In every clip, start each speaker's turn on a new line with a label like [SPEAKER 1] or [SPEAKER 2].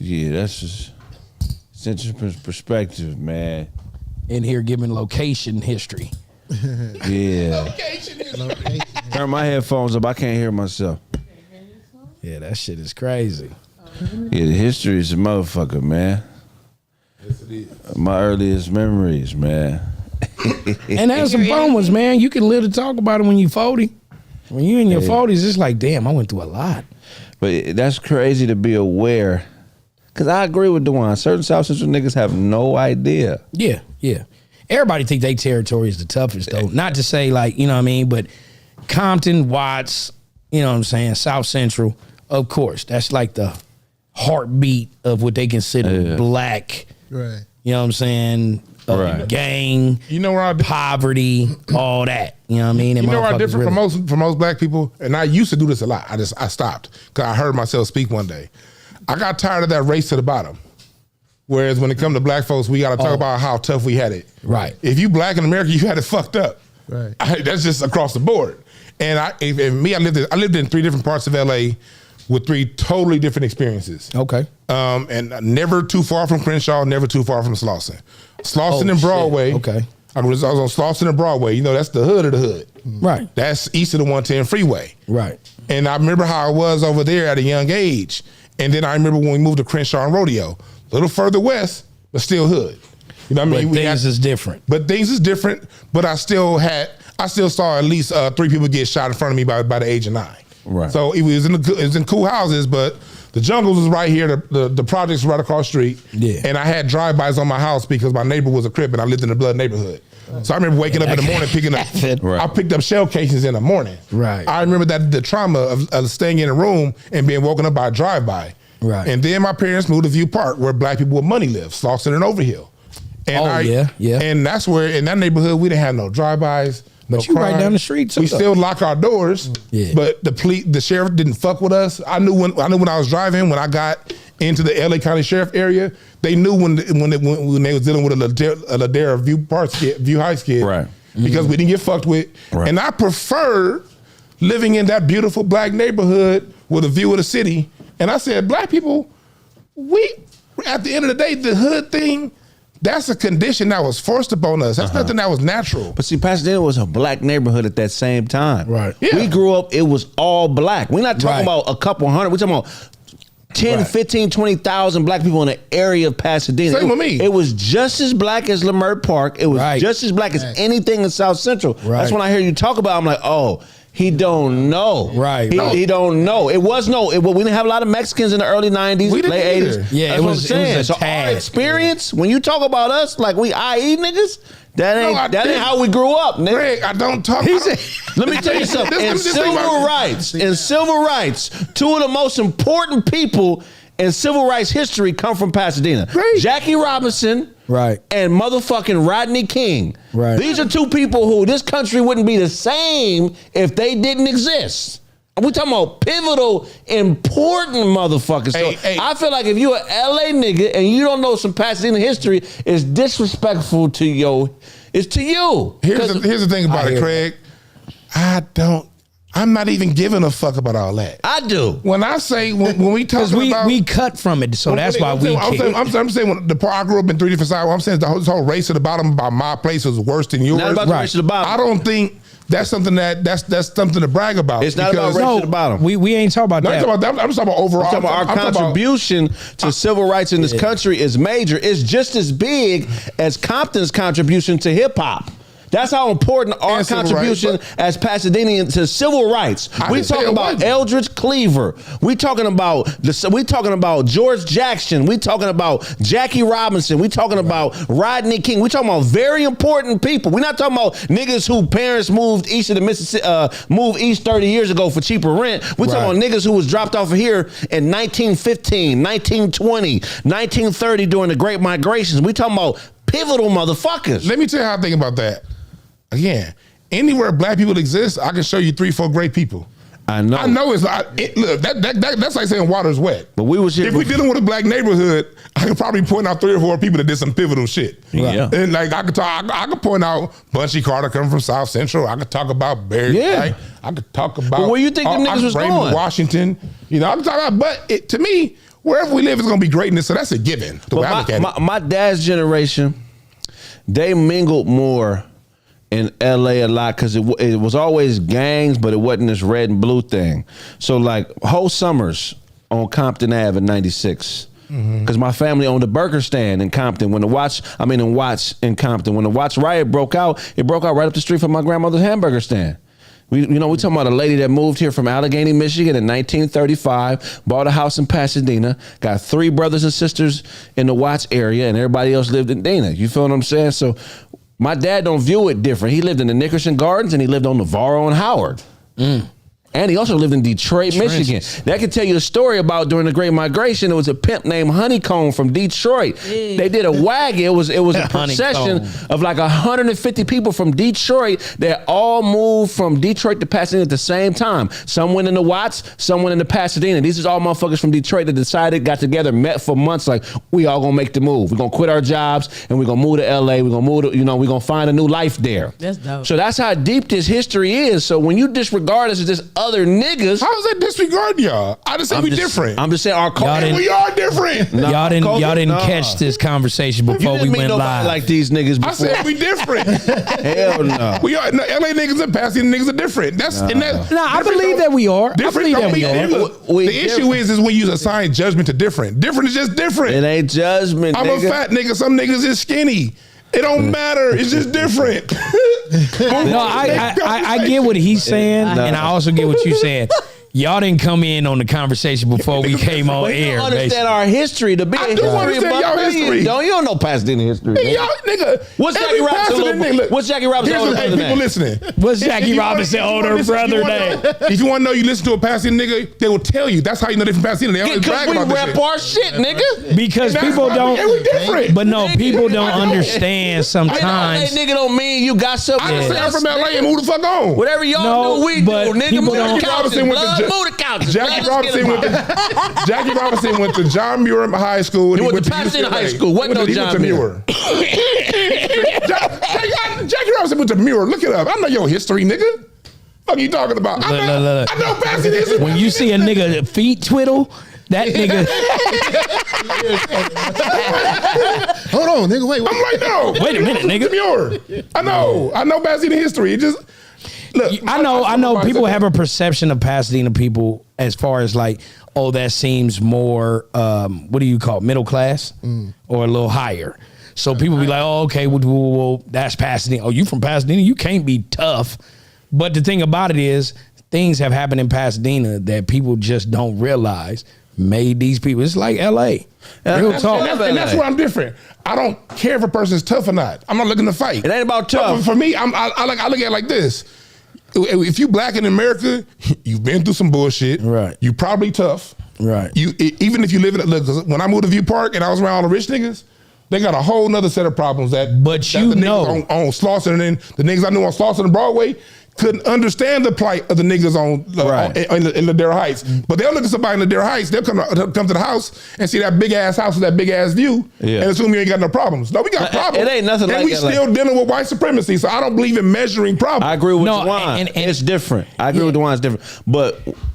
[SPEAKER 1] Yeah, that's just it's interesting perspective, man.
[SPEAKER 2] In here giving location history.
[SPEAKER 1] Yeah.
[SPEAKER 3] Location.
[SPEAKER 1] Turn my headphones up. I can't hear myself.
[SPEAKER 2] Yeah, that shit is crazy.
[SPEAKER 1] Yeah, the history is a motherfucker, man.
[SPEAKER 3] Yes, it is.
[SPEAKER 1] My earliest memories, man.
[SPEAKER 2] And that's some fun ones, man. You can live to talk about it when you 40. When you in your 40s, it's like, damn, I went through a lot.
[SPEAKER 1] But that's crazy to be aware. Because I agree with Dewan. Certain South Central niggas have no idea.
[SPEAKER 2] Yeah, yeah. Everybody think their territory is the toughest, though. Not to say, like, you know what I mean, but Compton, Watts, you know what I'm saying, South Central, of course. That's like the heartbeat of what they consider black.
[SPEAKER 4] Right.
[SPEAKER 2] You know what I'm saying?
[SPEAKER 1] Right.
[SPEAKER 2] Gang,
[SPEAKER 3] You know where I
[SPEAKER 2] poverty, all that. You know what I mean? And
[SPEAKER 3] You know where I'm
[SPEAKER 2] motherfuckers
[SPEAKER 3] different
[SPEAKER 2] really-
[SPEAKER 3] from most black people? And I used to do this a lot. I stopped because I heard myself speak one day. I got tired of that race to the bottom. Whereas when it comes to black folks, we got to talk about how tough we had it.
[SPEAKER 2] Right.
[SPEAKER 3] If you black in America, you had it fucked up.
[SPEAKER 4] Right.
[SPEAKER 3] That's just across the board. And I lived in 3 different parts of LA with 3 totally different experiences.
[SPEAKER 2] Okay.
[SPEAKER 3] And never too far from Crenshaw, never too far from Slauson. Slauson and
[SPEAKER 2] shit.
[SPEAKER 3] Broadway.
[SPEAKER 2] Okay.
[SPEAKER 3] I was on Slauson and Broadway. You know, that's the hood of the hood.
[SPEAKER 2] Right.
[SPEAKER 3] That's east of the 110 freeway.
[SPEAKER 2] Right.
[SPEAKER 3] And I remember how I was over there at a young age. And then I remember when we moved to Crenshaw and Rodeo, a little further west, but still hood. You know what I mean?
[SPEAKER 2] But things is different.
[SPEAKER 3] But things is different. But I still saw at least 3 people get shot in front of me by the age of 9.
[SPEAKER 1] Right.
[SPEAKER 3] So it was in cool houses, but the jungles was right here. The projects right across the street.
[SPEAKER 2] Yeah.
[SPEAKER 3] And I had drive-bys on my house because my neighbor was a Crip and I lived in the Blood neighborhood. So I remember waking up in the morning picking up.
[SPEAKER 1] Right.
[SPEAKER 3] I picked up shell casings in the morning.
[SPEAKER 2] Right.
[SPEAKER 3] I remember that the trauma of staying in a room and being woken up by a drive-by.
[SPEAKER 2] Right.
[SPEAKER 3] And then my parents moved to View Park, where black people with money live, Slauson and Overhill. And
[SPEAKER 2] yeah.
[SPEAKER 3] And that's where in that neighborhood we didn't have no drive-bys. No
[SPEAKER 2] But you right
[SPEAKER 3] crime.
[SPEAKER 2] down the street too,
[SPEAKER 3] We
[SPEAKER 2] though.
[SPEAKER 3] still lock our doors.
[SPEAKER 2] Yeah.
[SPEAKER 3] But the sheriff didn't fuck with us. I knew when I was driving, when I got into the LA County Sheriff area, they knew when they was dealing with a Ladera View Heights kid.
[SPEAKER 1] Right.
[SPEAKER 3] Because we didn't get fucked with.
[SPEAKER 1] Right.
[SPEAKER 3] And I prefer living in that beautiful black neighborhood with a view of the city. And I said, black people, at the end of the day, the hood thing, that's a condition that was forced upon us. That's nothing that was natural.
[SPEAKER 1] But see, Pasadena was a black neighborhood at that same time.
[SPEAKER 2] Right.
[SPEAKER 3] Yeah.
[SPEAKER 1] We grew up, it was all black. We're not talking about a couple hundred. We're talking about 10, 15, 20,000 black people in the area of Pasadena.
[SPEAKER 3] Same with me.
[SPEAKER 1] It was just as black as Leimert Park. It was just as black as anything in South Central. That's when I hear you talk about it, I'm like, oh, he don't know.
[SPEAKER 2] Right.
[SPEAKER 1] He don't know. We didn't have a lot of Mexicans in the early 90s,
[SPEAKER 3] We didn't
[SPEAKER 1] late
[SPEAKER 3] either.
[SPEAKER 1] 80s.
[SPEAKER 2] Yeah,
[SPEAKER 1] That's
[SPEAKER 2] it
[SPEAKER 1] what
[SPEAKER 2] was-
[SPEAKER 1] I'm saying.
[SPEAKER 2] it was a
[SPEAKER 1] So
[SPEAKER 2] tad.
[SPEAKER 1] our experience, when you talk about us like we IE niggas, that ain't how we grew up, nigga.
[SPEAKER 3] Greg, I don't talk.
[SPEAKER 1] Let me tell you something. In
[SPEAKER 3] This thing about-
[SPEAKER 1] civil rights, 2 of the most important people in civil rights history come from Pasadena.
[SPEAKER 3] Right.
[SPEAKER 1] Jackie Robinson,
[SPEAKER 2] Right.
[SPEAKER 1] and motherfucking Rodney King.
[SPEAKER 2] Right.
[SPEAKER 1] These are 2 people who this country wouldn't be the same if they didn't exist. We talking about pivotal, important motherfuckers. So
[SPEAKER 3] Hey.
[SPEAKER 1] I feel like if you an LA nigga and you don't know some Pasadena history, it's disrespectful to you. It's to you.
[SPEAKER 3] Here's the thing about
[SPEAKER 2] I
[SPEAKER 3] it,
[SPEAKER 2] hear
[SPEAKER 3] Craig. I'm not even giving a fuck about all that.
[SPEAKER 1] I do.
[SPEAKER 3] When I say when we talk
[SPEAKER 2] Because
[SPEAKER 3] about
[SPEAKER 2] we cut from it, so that's why we can't.
[SPEAKER 3] I'm saying when the part I grew up in 3 different sides. I'm saying this whole race to the bottom about my place was worse than yours.
[SPEAKER 1] Not about the race to the bottom.
[SPEAKER 3] I don't think that's something that's something to brag about.
[SPEAKER 1] It's not about race to the bottom.
[SPEAKER 2] We ain't talking about
[SPEAKER 3] No,
[SPEAKER 2] that.
[SPEAKER 3] I'm talking about that. I'm just talking about overall.
[SPEAKER 1] I'm talking about our
[SPEAKER 3] I'm talking about-
[SPEAKER 1] contribution to civil rights in this country is major. It's just as big as Compton's contribution to hip hop. That's how important our
[SPEAKER 3] And civil
[SPEAKER 1] contribution
[SPEAKER 3] rights,
[SPEAKER 1] as Pasadenians to civil rights. We
[SPEAKER 3] didn't say
[SPEAKER 1] talking
[SPEAKER 3] it
[SPEAKER 1] about
[SPEAKER 3] wasn't.
[SPEAKER 1] Eldridge Cleaver. We talking about George Jackson. We talking about Jackie Robinson. We talking about Rodney King. We talking about very important people. We're not talking about niggas who parents moved east of the Mississippi, moved east 30 years ago for cheaper rent. We talking about niggas who was dropped off of here in 1915, 1920, 1930 during the Great Migrations. We talking about pivotal motherfuckers.
[SPEAKER 3] Let me tell you how I think about that. Again, anywhere black people exist, I can show you 3, 4 great people.
[SPEAKER 1] I know.
[SPEAKER 3] I know it's like look, that's like saying water's wet.
[SPEAKER 1] But we was here
[SPEAKER 3] If we're dealing with a black neighborhood, I could probably point out 3 or 4 people that did some pivotal shit.
[SPEAKER 1] Yeah.
[SPEAKER 3] And like I could point out Bunchy Carter coming from South Central. I could talk about Barry.
[SPEAKER 1] Yeah.
[SPEAKER 3] Right? I could talk about
[SPEAKER 1] But where you think them niggas was
[SPEAKER 3] Raymond
[SPEAKER 1] going?
[SPEAKER 3] Washington. You know, I'm talking about. But to me, wherever we live is going to be greatness. So that's a given. The way I look at it.
[SPEAKER 1] My dad's generation, they mingled more in LA a lot because it was always gangs, but it wasn't this red and blue thing. So like whole summers on Compton Ave in 96. Because my family owned a burger stand in Compton. When the Watts in Compton. When the Watts riot broke out, it broke out right up the street from my grandmother's hamburger stand. We talking about a lady that moved here from Allegheny, Michigan in 1935, bought a house in Pasadena, got 3 brothers and sisters in the Watts area, and everybody else lived in Dana. You feel what I'm saying? So my dad don't view it different. He lived in the Nickerson Gardens and he lived on Navarro and Howard. And he also lived in Detroit, Michigan. That could tell you a story about during the Great Migration. There was a pimp named Honeycomb from Detroit. They did a wagon. It was a procession of like 150 people from Detroit that all moved from Detroit to Pasadena at the same time. Some went into Watts, some went into Pasadena. These is all motherfuckers from Detroit that decided, got together, met for months, like, we all gonna make the move. We're gonna quit our jobs and we're gonna move to LA. We're gonna move to, we're gonna find a new life there.
[SPEAKER 4] That's dope.
[SPEAKER 1] So that's how deep this history is. So when you disregard us as just other niggas.
[SPEAKER 3] How is that disregarding y'all? I just say we different.
[SPEAKER 1] I'm just saying our culture.
[SPEAKER 3] We are different.
[SPEAKER 2] Y'all didn't catch this conversation before we went live.
[SPEAKER 1] Like these niggas before.
[SPEAKER 3] I said we different.
[SPEAKER 1] Hell no.
[SPEAKER 3] We are. No, LA niggas and Pasadena niggas are different. That's
[SPEAKER 2] I believe that we are.
[SPEAKER 3] Different. The issue is when you assign judgment to different. Different is just different.
[SPEAKER 1] It ain't judgment.
[SPEAKER 3] I'm a fat nigga. Some niggas is skinny. It don't matter. It's just different.
[SPEAKER 2] No, I get what he's saying, and I also get what you're saying. Y'all didn't come in on the conversation before we came on air.
[SPEAKER 1] You don't understand our history. To be
[SPEAKER 3] I do understand y'all history.
[SPEAKER 1] You don't know Pasadena history.
[SPEAKER 3] Hey, y'all, nigga.
[SPEAKER 1] What's Jackie Robinson? What's Jackie Robinson older brother
[SPEAKER 3] people
[SPEAKER 1] name?
[SPEAKER 3] listening.
[SPEAKER 2] What's Jackie Robinson older brother name?
[SPEAKER 3] If you want to know, you listen to a Pasadena nigga, they will tell you. That's how you know they from Pasadena. They always brag about this shit.
[SPEAKER 1] Because we rap our shit, nigga.
[SPEAKER 2] Because people don't.
[SPEAKER 3] We different.
[SPEAKER 2] But no, people don't understand sometimes.
[SPEAKER 1] That nigga don't mean you got something.
[SPEAKER 3] I just say I'm from LA and move the fuck on.
[SPEAKER 1] Whatever y'all do, we do. Nigga, move the couches. Move the couches.
[SPEAKER 3] Jackie Robinson went to John Muir High School.
[SPEAKER 1] He went to Pasadena High School. What no John Muir?
[SPEAKER 3] Jackie Robinson went to Muir. Look it up. I know your history, nigga. What are you talking about? I know Pasadena history.
[SPEAKER 2] When you see a nigga feet twiddle, that nigga.
[SPEAKER 5] Hold on, nigga. Wait.
[SPEAKER 3] I'm like, no.
[SPEAKER 2] Wait a minute, nigga.
[SPEAKER 3] Muir. I know Pasadena history. It just. Look,
[SPEAKER 2] I know people have a perception of Pasadena people as far as like, oh, that seems more, what do you call it, middle class or a little higher. So people be like, oh, okay, well, that's Pasadena. Oh, you from Pasadena? You can't be tough. But the thing about it is things have happened in Pasadena that people just don't realize made these people. It's like LA. Real talk.
[SPEAKER 3] And that's where I'm different. I don't care if a person's tough or not. I'm not looking to fight.
[SPEAKER 1] It ain't about tough.
[SPEAKER 3] For me, I look at it like this. If you black in America, you've been through some bullshit.
[SPEAKER 2] Right.
[SPEAKER 3] You probably tough.
[SPEAKER 2] Right.
[SPEAKER 3] Even if you live in when I moved to View Park and I was around all the rich niggas, they got a whole nother set of problems that the niggas on Slauson and then the niggas I knew on Slauson and Broadway couldn't understand the plight of the niggas in Ladera Heights. But they'll look at somebody in Ladera Heights, they'll come to the house and see that big ass house with that big ass view and assume you ain't got no problems. No, we got problems.
[SPEAKER 1] It ain't nothing
[SPEAKER 3] and
[SPEAKER 1] like
[SPEAKER 3] that. And we still dealing with white supremacy. So I don't believe in measuring problems.
[SPEAKER 1] I agree with Juwan. And it's different. I agree with Juwan. It's different.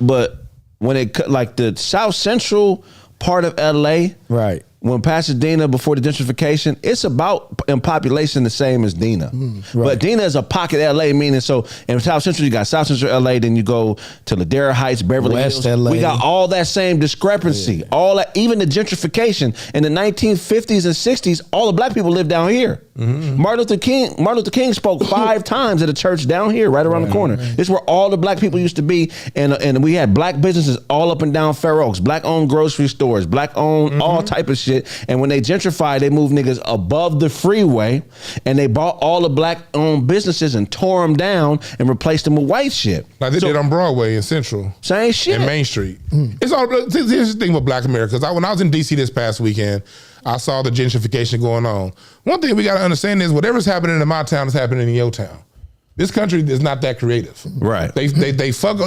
[SPEAKER 1] But when it like the South Central part of LA,
[SPEAKER 2] right?
[SPEAKER 1] When Pasadena, before the gentrification, it's about in population the same as Dena. Right. But Dena is a pocket LA, meaning so in South Central, you got South Central LA, then you go to Ladera Heights, Beverly
[SPEAKER 2] West
[SPEAKER 1] Hills.
[SPEAKER 2] LA.
[SPEAKER 1] We got all that same discrepancy. All that, even the gentrification in the 1950s and 60s, all the black people lived down here. Martin Luther King spoke 5 times at a church down here, right around the corner. This is where all the black people used to be, and we had black businesses all up and down Fair Oaks, black-owned grocery stores, black-owned all type of shit. And when they gentrified, they moved niggas above the freeway, and they bought all the black-owned businesses and tore them down and replaced them with white shit.
[SPEAKER 3] Like they did on Broadway and Central.
[SPEAKER 1] Same shit.
[SPEAKER 3] And Main Street. It's all. Here's the thing with black America. When I was in D.C. this past weekend, I saw the gentrification going on. One thing we got to understand is whatever's happening in my town is happening in your town. This country is not that creative.
[SPEAKER 1] Right.
[SPEAKER 3] They find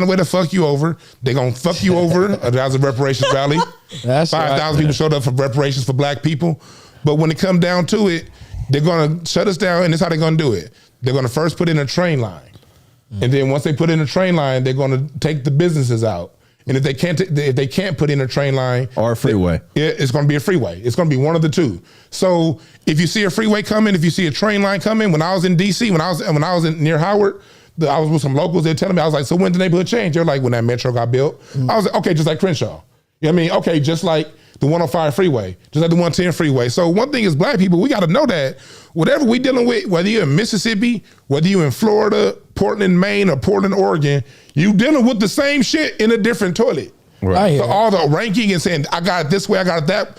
[SPEAKER 3] a way to fuck you over. They gonna fuck you over. That was a reparations rally. 5,000 people showed up for reparations for black people. But when it comes down to it, they're gonna shut us down, and this is how they're gonna do it. They're gonna first put in a train line. And then once they put in a train line, they're gonna take the businesses out. And if they can't put in a train line
[SPEAKER 1] Or a freeway.
[SPEAKER 3] it's going to be a freeway. It's going to be one of the two. So if you see a freeway coming, if you see a train line coming, when I was in DC, when I was near Howard, I was with some locals. They're telling me, I was like, so when the neighborhood changed? They're like, when that metro got built. I was like, okay, just like Crenshaw. You know what I mean? Okay, just like the 105 freeway, just like the 110 freeway. So one thing is black people, we got to know that whatever we dealing with, whether you're in Mississippi, whether you're in Florida, Portland, Maine, or Portland, Oregon, you dealing with the same shit in a different toilet.
[SPEAKER 1] Right.
[SPEAKER 3] So all the ranking and saying, I got it this way, I got it that.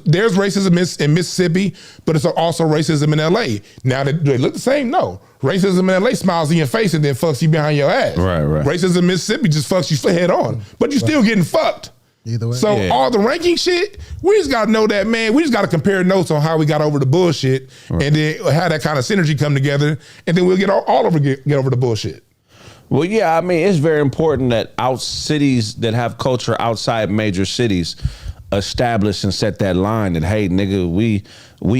[SPEAKER 3] There's racism in Mississippi, but it's also racism in LA. Now, do they look the same? No. Racism in LA smiles in your face and then fucks you behind your ass.
[SPEAKER 1] Right.
[SPEAKER 3] Racism in Mississippi just fucks you head on, but you're still getting fucked.
[SPEAKER 5] Either way.
[SPEAKER 3] So all the ranking shit, we just gotta know that, man. We just gotta compare notes on how we got over the bullshit, and then how that kind of synergy come together, and then we'll get over the bullshit.
[SPEAKER 1] Well, yeah, I mean, it's very important that cities that have culture outside major cities establish and set that line that, hey, nigga, we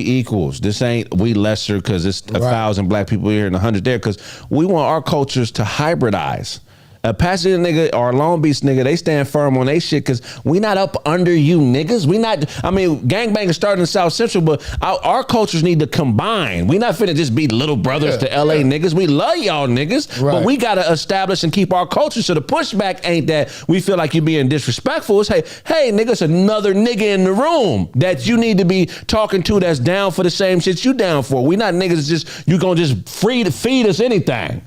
[SPEAKER 1] equals. This ain't we lesser because it's 1,000 black people here and 100 there, because we want our cultures to hybridize. A Pasadena nigga or a Long Beach nigga, they stand firm on they shit because we not up under you niggas. We not, I mean, gangbanging started in South Central, but our cultures need to combine. We not finna just be little brothers to LA niggas. We love y'all niggas, but we gotta establish and keep our culture. So the pushback ain't that we feel like you being disrespectful. It's hey nigga, it's another nigga in the room that you need to be talking to that's down for the same shit you down for. We not niggas just, you gonna just free to feed us anything.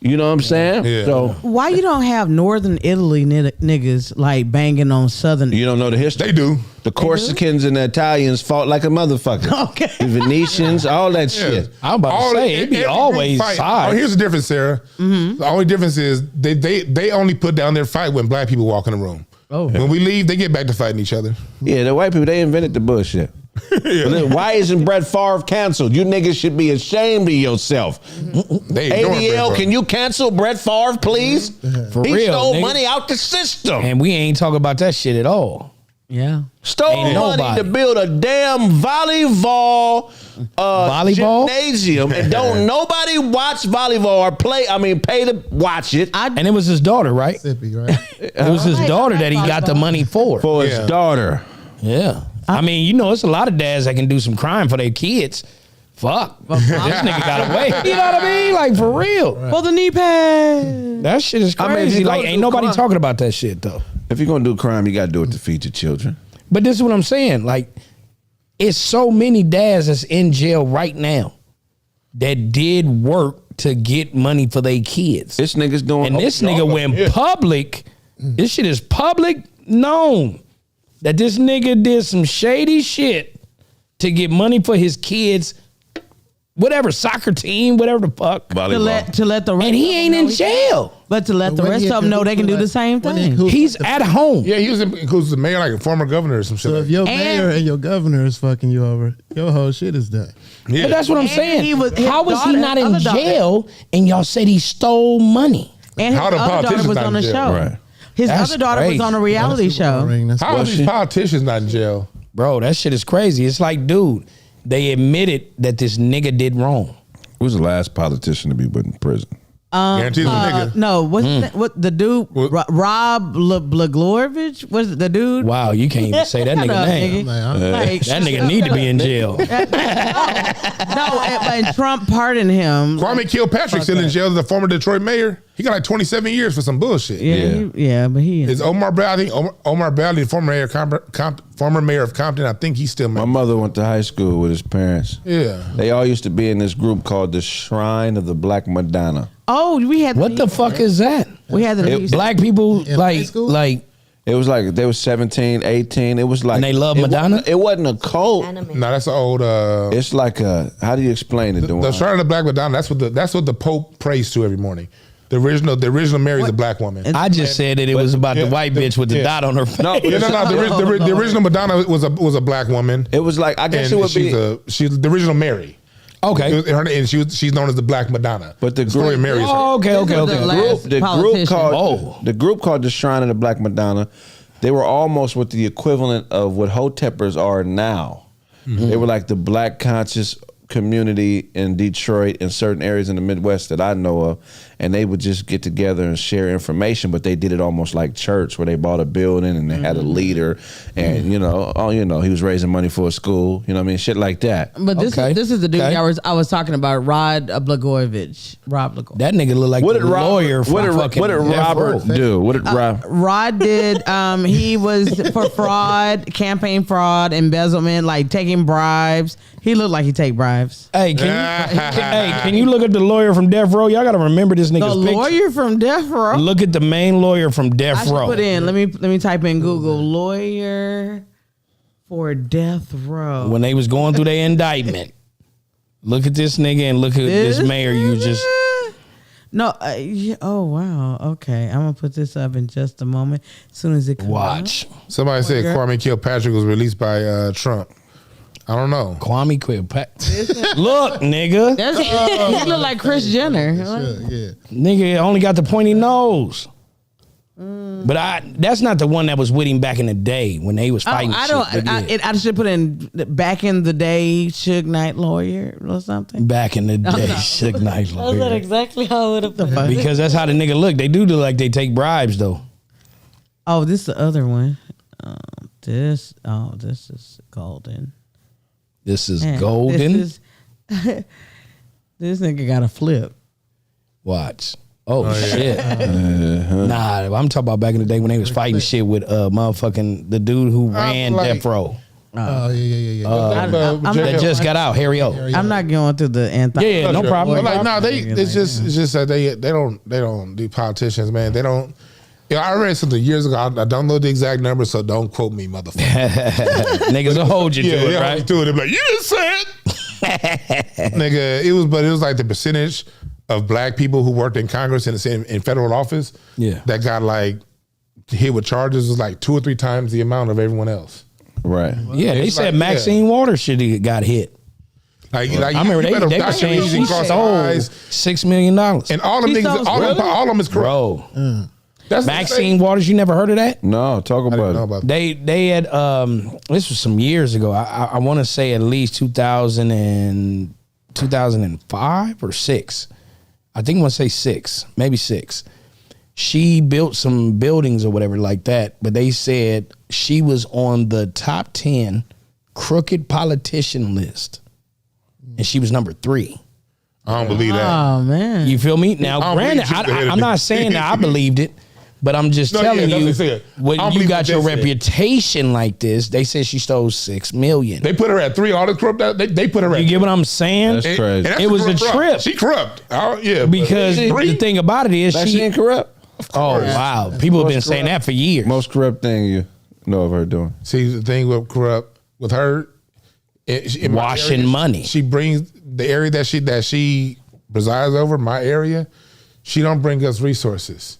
[SPEAKER 1] You know what I'm saying?
[SPEAKER 3] Yeah.
[SPEAKER 4] So why you don't have Northern Italy niggas like banging on Southern?
[SPEAKER 1] You don't know the history?
[SPEAKER 3] They do.
[SPEAKER 1] The Corsicans and the Italians fought like a motherfucker.
[SPEAKER 4] Okay.
[SPEAKER 1] The Venetians, all that shit.
[SPEAKER 2] I'm about to say, it be always sides.
[SPEAKER 3] Oh, here's the difference, Sarah. The only difference is they only put down their fight when black people walk in the room.
[SPEAKER 4] Oh.
[SPEAKER 3] When we leave, they get back to fighting each other.
[SPEAKER 1] Yeah, the white people, they invented the bullshit. But then why isn't Brett Favre canceled? You niggas should be ashamed of yourself.
[SPEAKER 3] They ignoring Brett
[SPEAKER 1] ADL,
[SPEAKER 3] Favre.
[SPEAKER 1] can you cancel Brett Favre, please?
[SPEAKER 2] For
[SPEAKER 1] he
[SPEAKER 2] real,
[SPEAKER 1] stole
[SPEAKER 2] nigga.
[SPEAKER 1] money out the system.
[SPEAKER 2] And we ain't talking about that shit at all.
[SPEAKER 4] Yeah.
[SPEAKER 1] Stole
[SPEAKER 2] Ain't
[SPEAKER 1] money
[SPEAKER 2] nobody.
[SPEAKER 1] to build a damn volleyball gymnasium, and don't nobody watch volleyball or pay to watch it
[SPEAKER 2] And it was his daughter, right?
[SPEAKER 5] Mississippi, right?
[SPEAKER 2] It was his daughter that he got the money for.
[SPEAKER 1] for his daughter.
[SPEAKER 2] Yeah. I mean, you know, it's a lot of dads that can do some crime for their kids. Fuck. This nigga got away. You know what I mean? Like, for real.
[SPEAKER 4] For the knee pad.
[SPEAKER 2] That shit is
[SPEAKER 1] I mean, if
[SPEAKER 2] crazy.
[SPEAKER 1] you
[SPEAKER 2] Like,
[SPEAKER 1] go
[SPEAKER 2] ain't
[SPEAKER 1] do
[SPEAKER 2] nobody
[SPEAKER 1] crime-
[SPEAKER 2] talking about that shit, though.
[SPEAKER 1] If you're gonna do crime, you gotta do it to feed your children.
[SPEAKER 2] But this is what I'm saying. Like, it's so many dads that's in jail right now that did work to get money for their kids.
[SPEAKER 1] This nigga's doing.
[SPEAKER 2] And this nigga went public. This shit is public known that this nigga did some shady shit to get money for his kids, whatever, soccer team, whatever the fuck.
[SPEAKER 4] To let the rest
[SPEAKER 2] And he ain't in jail.
[SPEAKER 4] But to let the
[SPEAKER 5] When
[SPEAKER 4] rest
[SPEAKER 5] he
[SPEAKER 4] of them know they can do the same thing.
[SPEAKER 2] He's at home.
[SPEAKER 3] Yeah, he was the mayor, like a former governor or some shit.
[SPEAKER 5] So
[SPEAKER 3] like
[SPEAKER 5] if your
[SPEAKER 4] And-
[SPEAKER 5] mayor and your governor is fucking you over, your whole shit is done.
[SPEAKER 3] yeah.
[SPEAKER 2] But that's what I'm
[SPEAKER 4] And
[SPEAKER 2] saying.
[SPEAKER 4] he was- his
[SPEAKER 2] How was he
[SPEAKER 4] daughter-
[SPEAKER 2] not in
[SPEAKER 4] other daughter-
[SPEAKER 2] jail and y'all said he stole money?
[SPEAKER 4] And his
[SPEAKER 3] How the
[SPEAKER 4] other daughter
[SPEAKER 3] politicians
[SPEAKER 4] was
[SPEAKER 3] not
[SPEAKER 4] on
[SPEAKER 3] in
[SPEAKER 4] the
[SPEAKER 3] jail?
[SPEAKER 4] show.
[SPEAKER 1] Right.
[SPEAKER 4] His
[SPEAKER 2] That's
[SPEAKER 4] other daughter
[SPEAKER 2] crazy.
[SPEAKER 4] was on a reality show.
[SPEAKER 3] How are these politicians not in jail?
[SPEAKER 2] Bro, that shit is crazy. It's like, dude, they admitted that this nigga did wrong.
[SPEAKER 1] Who's the last politician to be put in prison?
[SPEAKER 3] Guaranteed a nigga.
[SPEAKER 4] No, what the dude? Rob Blagojevich was it the dude?
[SPEAKER 2] Wow, you can't even say that
[SPEAKER 4] Shut
[SPEAKER 2] nigga
[SPEAKER 4] up,
[SPEAKER 2] name.
[SPEAKER 4] nigga. Like,
[SPEAKER 2] That nigga need to be in jail.
[SPEAKER 4] no, and Trump pardoned him.
[SPEAKER 3] Kwame Kilpatrick still in jail, the former Detroit mayor. He got like 27 years for some bullshit.
[SPEAKER 4] But he
[SPEAKER 3] Is Omar Bradley, Omar Bradley, the former mayor of Compton, I think he's still
[SPEAKER 1] My
[SPEAKER 3] mayor.
[SPEAKER 1] mother went to high school with his parents.
[SPEAKER 3] Yeah.
[SPEAKER 1] They all used to be in this group called the Shrine of the Black Madonna.
[SPEAKER 4] Oh, we had
[SPEAKER 2] What the fuck is that?
[SPEAKER 4] we had the
[SPEAKER 2] Black people
[SPEAKER 5] In high
[SPEAKER 2] like
[SPEAKER 5] school?
[SPEAKER 1] It was like they were 17, 18. It was like
[SPEAKER 2] And they love
[SPEAKER 1] it
[SPEAKER 2] Madonna?
[SPEAKER 1] It wasn't a cult.
[SPEAKER 3] No, that's an old.
[SPEAKER 1] It's like a. How do you explain it?
[SPEAKER 3] The Shrine of the Black Madonna. That's what the Pope prays to every morning. The original Mary's a black woman.
[SPEAKER 2] I just said that it was about the white bitch with the dot on her face.
[SPEAKER 1] No,
[SPEAKER 3] The original Madonna was a black woman.
[SPEAKER 1] It was like I guess
[SPEAKER 3] And
[SPEAKER 1] it would be.
[SPEAKER 3] she's the original Mary.
[SPEAKER 2] Okay.
[SPEAKER 3] And she's known as the Black Madonna.
[SPEAKER 1] But the
[SPEAKER 3] story of
[SPEAKER 1] group-
[SPEAKER 3] Mary is her.
[SPEAKER 2] Oh, okay.
[SPEAKER 1] The group called the Shrine of the Black Madonna. They were almost what the equivalent of what Hoteppers are now. They were like the black conscious community in Detroit and certain areas in the Midwest that I know of, and they would just get together and share information, but they did it almost like church, where they bought a building and they had a leader, and he was raising money for a school, you know what I mean, shit like that.
[SPEAKER 4] But this is the dude I was talking about, Rod Blagojevich. Rob Blagojevich.
[SPEAKER 2] That nigga look like
[SPEAKER 1] What did
[SPEAKER 2] the lawyer
[SPEAKER 1] Robert? What did Robert do? What did Rob?
[SPEAKER 4] Rod did. He was for fraud, campaign fraud, embezzlement, like taking bribes. He looked like he take bribes.
[SPEAKER 2] Hey, can you look at the lawyer from Death Row? Y'all gotta remember this nigga's
[SPEAKER 4] The
[SPEAKER 2] picture.
[SPEAKER 4] lawyer from Death Row.
[SPEAKER 2] Look at the main lawyer from
[SPEAKER 4] I
[SPEAKER 2] Death
[SPEAKER 4] should
[SPEAKER 2] Row.
[SPEAKER 4] put in. Let me type in Google lawyer for Death Row.
[SPEAKER 2] When they was going through their indictment. Look at this nigga and look at this mayor you just.
[SPEAKER 4] No. Oh wow. Okay, I'm gonna put this up in just a moment. As soon as it comes
[SPEAKER 2] Watch.
[SPEAKER 3] Somebody said Kwame Kilpatrick was released by Trump. I don't know.
[SPEAKER 2] Kwame Look, nigga.
[SPEAKER 4] He look like Kris Jenner.
[SPEAKER 5] Yeah.
[SPEAKER 2] Nigga only got the pointy nose. But that's not the one that was with him back in the day when they was fighting.
[SPEAKER 4] I should put in back in the day, Suge Knight lawyer or something.
[SPEAKER 2] Back in the day, Suge Knight
[SPEAKER 4] That's not
[SPEAKER 2] lawyer.
[SPEAKER 4] exactly how it would have.
[SPEAKER 2] Because that's how the nigga look. They do look like they take bribes though.
[SPEAKER 4] Oh, this is the other one. This is golden.
[SPEAKER 2] This is
[SPEAKER 4] Man,
[SPEAKER 2] golden.
[SPEAKER 4] This nigga got a flip.
[SPEAKER 2] Watch. Oh shit. Nah, I'm talking about back in the day when they was fighting shit with motherfucking the dude who ran Death Row.
[SPEAKER 5] Oh yeah.
[SPEAKER 2] That just got out, Harry O.
[SPEAKER 4] I'm not going through the anthem.
[SPEAKER 2] Yeah, no problem.
[SPEAKER 3] But like, it's just that they don't do politicians, man. They don't. Yeah, I read something years ago. I don't know the exact number, so don't quote me, motherfucker.
[SPEAKER 2] Niggas will hold you to it, right?
[SPEAKER 3] To it. They're like, you didn't say it, nigga. It was like the percentage of black people who worked in Congress and in federal office, that got like hit with charges was like 2 or 3 times the amount of everyone else.
[SPEAKER 1] Right.
[SPEAKER 2] Yeah, they said Maxine Waters should have got hit.
[SPEAKER 3] Like
[SPEAKER 2] I remember they were saying she sold $6 million.
[SPEAKER 3] And all them niggas, all of them is corrupt.
[SPEAKER 2] Bro. Maxine Waters, you never heard of that?
[SPEAKER 1] No, talk about it.
[SPEAKER 2] They had this was some years ago. I want to say at least 2005 or 6. I think I want to say 6, maybe 6. She built some buildings or whatever like that, but they said she was on the top 10 crooked politician list, and she was number 3.
[SPEAKER 3] I don't believe that.
[SPEAKER 4] Oh man,
[SPEAKER 2] you feel me? Now, granted, I'm not saying that I believed it, but I'm just telling you, when you got your reputation like this, they said she stole $6 million.
[SPEAKER 3] They put her at 3. All the corrupt. They put her at.
[SPEAKER 2] You get what I'm saying?
[SPEAKER 1] That's crazy.
[SPEAKER 2] It was a trip.
[SPEAKER 3] She corrupt. Oh yeah.
[SPEAKER 2] Because the thing about it is
[SPEAKER 1] she ain't corrupt.
[SPEAKER 2] Oh wow, people have been saying that for years.
[SPEAKER 1] Most corrupt thing you know of her doing.
[SPEAKER 3] See, the thing with corrupt with her,
[SPEAKER 2] washing money.
[SPEAKER 3] She brings the area that she presides over, my area. She don't bring us resources.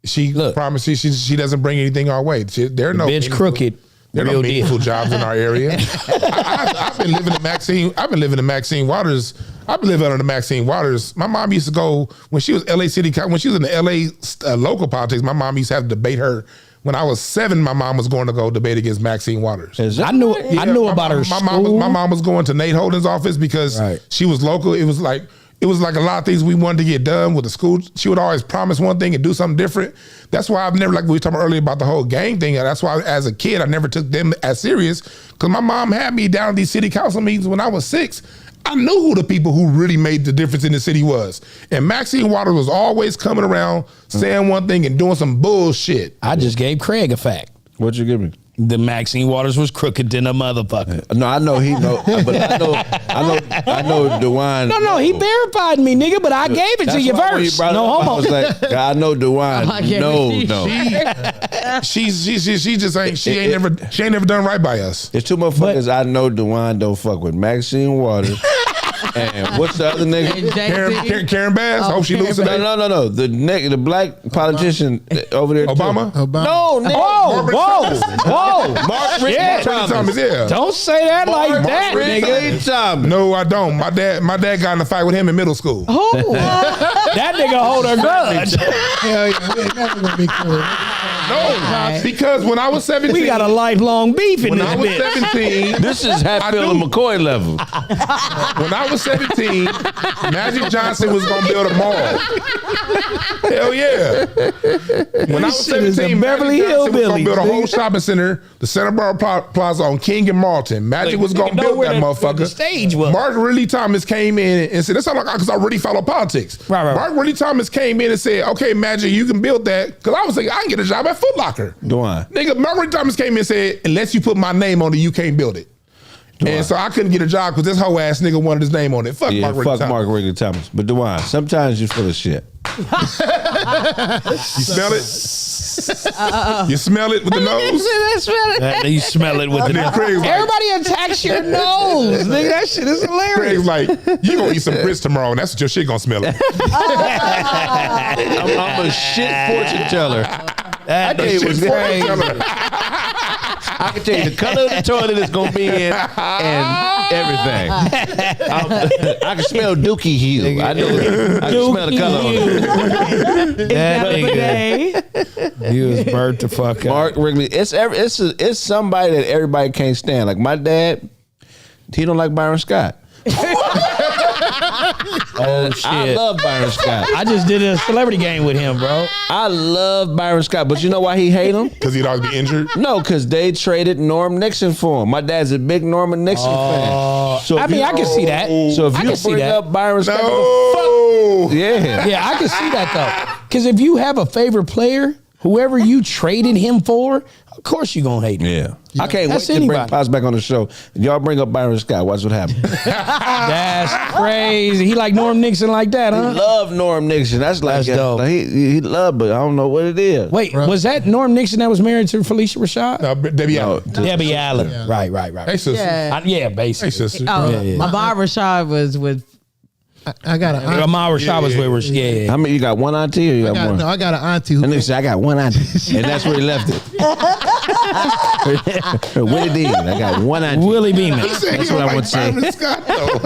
[SPEAKER 3] She promises she doesn't bring anything our way. There are no
[SPEAKER 2] bitch crooked.
[SPEAKER 3] There are no meaningful jobs in our area. I've been living in Maxine. I've been living in Maxine Waters. I've been living under Maxine Waters. My mom used to go when she was LA City. When she was in the LA local politics, my mom used to have to debate her. When I was 7, my mom was going to go debate against Maxine Waters.
[SPEAKER 2] I knew about her.
[SPEAKER 3] My mom was going to Nate Holden's office because she was local. It was like a lot of things we wanted to get done with the school. She would always promise one thing and do something different. That's why I've never, like we were talking earlier about the whole gang thing. That's why as a kid, I never took them as serious because my mom had me down at these city council meetings when I was 6. I knew who the people who really made the difference in the city was. And Maxine Waters was always coming around saying one thing and doing some bullshit.
[SPEAKER 2] I just gave Craig a fact.
[SPEAKER 1] What'd you give me?
[SPEAKER 2] The Maxine Waters was crooked than a motherfucker.
[SPEAKER 1] No, I know he know, but I know DeWine.
[SPEAKER 2] No, he verified me, nigga, but I gave it to you first. No homo.
[SPEAKER 1] I was like, I know DeWine. No.
[SPEAKER 3] She just ain't she ain't never done right by us.
[SPEAKER 1] There's 2 motherfuckers I know DeWine don't fuck with. Maxine Waters. And what's the other nigga?
[SPEAKER 3] Karen Bass. Hope she loses.
[SPEAKER 1] No. The black politician over there.
[SPEAKER 3] Obama?
[SPEAKER 1] No, nigga.
[SPEAKER 2] Whoa.
[SPEAKER 1] Mark Ridley Thomas.
[SPEAKER 3] Yeah.
[SPEAKER 2] Don't say that like that, nigga.
[SPEAKER 3] No, I don't. My dad got in a fight with him in middle school.
[SPEAKER 2] That nigga hold a grudge.
[SPEAKER 5] Hell yeah, we ain't never gonna be cool.
[SPEAKER 3] No, because when I was 17,
[SPEAKER 2] We got a lifelong beef in
[SPEAKER 3] when
[SPEAKER 2] this
[SPEAKER 3] I was
[SPEAKER 2] bitch.
[SPEAKER 3] 17,
[SPEAKER 1] This is Hatfield and McCoy level.
[SPEAKER 3] when I was 17, Magic Johnson was gonna build a mall. Hell yeah! When I was
[SPEAKER 2] shit is
[SPEAKER 3] 17,
[SPEAKER 2] a Beverly
[SPEAKER 3] Magic Johnson was gonna
[SPEAKER 2] Hillbillies,
[SPEAKER 3] build a whole
[SPEAKER 2] nigga.
[SPEAKER 3] shopping center, the Center Bar Plaza on King and Marlton. Magic was gonna
[SPEAKER 2] Nigga know
[SPEAKER 3] build
[SPEAKER 2] where
[SPEAKER 3] that
[SPEAKER 2] the
[SPEAKER 3] motherfucker.
[SPEAKER 2] stage was.
[SPEAKER 3] Mark Ridley Thomas came in and said, "That's all because I really follow politics."
[SPEAKER 2] Right.
[SPEAKER 3] Mark Ridley Thomas came in and said, "Okay, Magic, you can build that." Because I was thinking I can get a job at Foot Locker.
[SPEAKER 1] Go on.
[SPEAKER 3] Nigga, Mark Ridley Thomas came in and said, "Unless you put my name on it, you can't build it." And so I couldn't get a job because this whole ass nigga wanted his name on it. Fuck
[SPEAKER 1] Yeah,
[SPEAKER 3] Mark Ridley
[SPEAKER 1] fuck
[SPEAKER 3] Thomas.
[SPEAKER 1] Mark Ridley Thomas. But DeWine, sometimes you're full of shit.
[SPEAKER 3] You smell it? You smell it with the nose?
[SPEAKER 2] You smell it with the
[SPEAKER 3] Then Craig's like,
[SPEAKER 2] Everybody attacks your nose, nigga. That shit is hilarious.
[SPEAKER 3] Craig's like, you gonna eat some grits tomorrow, and that's what your shit gonna smell like.
[SPEAKER 1] I'm a shit fortune teller.
[SPEAKER 2] That
[SPEAKER 1] tell you
[SPEAKER 2] shit
[SPEAKER 1] what's
[SPEAKER 2] crazy.
[SPEAKER 1] I can tell you the color of the toilet is gonna be in and everything. I can smell Dookie Hue. I know. I can smell the color on it.
[SPEAKER 2] That nigga,
[SPEAKER 4] Day.
[SPEAKER 2] he was burnt the fuck out.
[SPEAKER 1] Mark Wrigley. It's somebody that everybody can't stand. Like my dad, he don't like Byron Scott.
[SPEAKER 2] Oh shit!
[SPEAKER 1] I love Byron Scott.
[SPEAKER 2] I just did a celebrity game with him, bro.
[SPEAKER 1] I love Byron Scott, but you know why he hate him?
[SPEAKER 3] Because he'd always be injured.
[SPEAKER 1] No, because they traded Norm Nixon for him. My dad's a big Norman Nixon fan. So
[SPEAKER 2] I
[SPEAKER 1] if
[SPEAKER 2] mean,
[SPEAKER 1] you-
[SPEAKER 2] I can see that.
[SPEAKER 1] So if
[SPEAKER 2] I
[SPEAKER 1] you
[SPEAKER 2] can see
[SPEAKER 1] bring
[SPEAKER 2] that.
[SPEAKER 1] up Byron Scott,
[SPEAKER 3] No.
[SPEAKER 1] yeah.
[SPEAKER 2] Yeah, I can see that though. Because if you have a favorite player, whoever you traded him for, of course you're gonna hate him.
[SPEAKER 1] Yeah. I can't
[SPEAKER 2] That's
[SPEAKER 1] wait to bring
[SPEAKER 2] anybody.
[SPEAKER 1] Pops back on the show. If y'all bring up Byron Scott, watch what happens.
[SPEAKER 2] That's crazy. He like Norm Nixon like that,
[SPEAKER 1] He
[SPEAKER 2] huh?
[SPEAKER 1] love Norm Nixon. That's like
[SPEAKER 2] That's dope.
[SPEAKER 1] like he loved, but I don't know what it is.
[SPEAKER 2] Wait, was that Norm Nixon that was married to Felicia Rashad?
[SPEAKER 3] No, Debbie
[SPEAKER 1] No,
[SPEAKER 3] Allen.
[SPEAKER 2] Debbie Allen.
[SPEAKER 5] Yeah.
[SPEAKER 2] Right.
[SPEAKER 3] Hey, sister.
[SPEAKER 4] Yeah.
[SPEAKER 2] Yeah, basically.
[SPEAKER 3] Hey, sister.
[SPEAKER 4] Oh,
[SPEAKER 2] Yeah, yeah.
[SPEAKER 4] my Bob Rashad was with.
[SPEAKER 5] I got an auntie.
[SPEAKER 2] Amara Rashad was with her. Yeah.
[SPEAKER 1] How many you got? One auntie or you got one?
[SPEAKER 5] No, I got an auntie who.
[SPEAKER 1] And they said I got one auntie, and that's where he left it. Willie Dean, I got one auntie.
[SPEAKER 2] Willie Beeman.
[SPEAKER 3] He said
[SPEAKER 1] That's
[SPEAKER 3] he
[SPEAKER 1] what
[SPEAKER 3] don't
[SPEAKER 1] I would
[SPEAKER 3] like
[SPEAKER 1] say.
[SPEAKER 3] Byron Scott, though.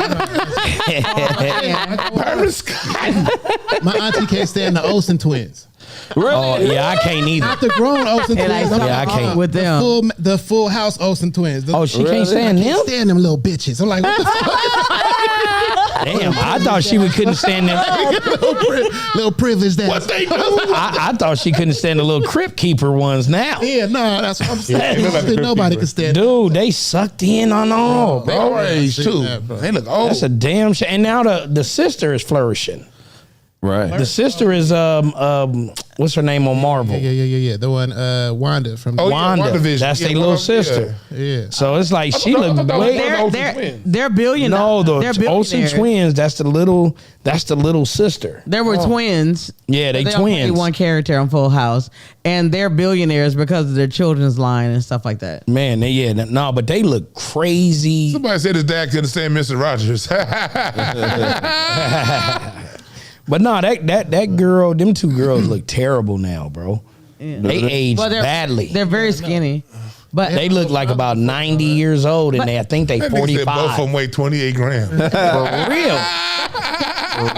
[SPEAKER 3] Byron Scott.
[SPEAKER 5] My auntie can't stand the Olsen twins.
[SPEAKER 1] Really?
[SPEAKER 2] Oh, yeah, I can't either.
[SPEAKER 5] Not the grown Olsen
[SPEAKER 4] And I
[SPEAKER 5] twins.
[SPEAKER 2] Yeah, I can't.
[SPEAKER 4] with them.
[SPEAKER 5] The full house Olsen twins.
[SPEAKER 2] Oh, she
[SPEAKER 1] Really?
[SPEAKER 2] can't stand
[SPEAKER 5] I
[SPEAKER 2] them?
[SPEAKER 5] can't stand them little bitches. I'm like, what the fuck?
[SPEAKER 2] Damn, I thought she couldn't stand them.
[SPEAKER 5] little privileged ass.
[SPEAKER 3] What they do?
[SPEAKER 2] I thought she couldn't stand the little crypt keeper ones now.
[SPEAKER 5] Yeah, no, that's what I'm saying.
[SPEAKER 3] they look like
[SPEAKER 5] Nobody can stand them.
[SPEAKER 2] Dude, they sucked in on all,
[SPEAKER 3] They
[SPEAKER 2] bro.
[SPEAKER 3] are age, too.
[SPEAKER 5] that, bro.
[SPEAKER 3] They look old.
[SPEAKER 2] That's a damn shame. And now the sister is flourishing.
[SPEAKER 1] Right.
[SPEAKER 2] The sister is what's her name on Marvel?
[SPEAKER 5] Yeah. The one, Wanda from.
[SPEAKER 3] Oh, yeah,
[SPEAKER 2] Wanda.
[SPEAKER 3] WandaVision.
[SPEAKER 2] That's
[SPEAKER 3] Yeah,
[SPEAKER 2] their little
[SPEAKER 3] yeah.
[SPEAKER 2] sister.
[SPEAKER 5] Yeah.
[SPEAKER 2] So it's like she
[SPEAKER 3] I
[SPEAKER 2] looked
[SPEAKER 3] thought that was
[SPEAKER 2] way.
[SPEAKER 3] one of the Olsen
[SPEAKER 4] They're
[SPEAKER 3] twins.
[SPEAKER 4] they're billionaires.
[SPEAKER 2] No,
[SPEAKER 4] they're
[SPEAKER 2] the Olsen
[SPEAKER 4] billionaires.
[SPEAKER 2] twins. That's the little sister.
[SPEAKER 4] There were twins.
[SPEAKER 2] Yeah, they
[SPEAKER 4] only played
[SPEAKER 2] twins.
[SPEAKER 4] one character on Full House, and they're billionaires because of their children's line and stuff like that.
[SPEAKER 2] Man, but they look crazy.
[SPEAKER 3] Somebody said his dad couldn't stand Mr. Rogers.
[SPEAKER 2] But no, that girl, them two girls look terrible now, bro. They aged
[SPEAKER 4] Well,
[SPEAKER 2] badly.
[SPEAKER 4] They're very skinny, but
[SPEAKER 2] They look like about 90 years old, and I think they
[SPEAKER 3] That nigga said both of
[SPEAKER 2] 45.
[SPEAKER 3] them weigh 28 grams.
[SPEAKER 2] For real.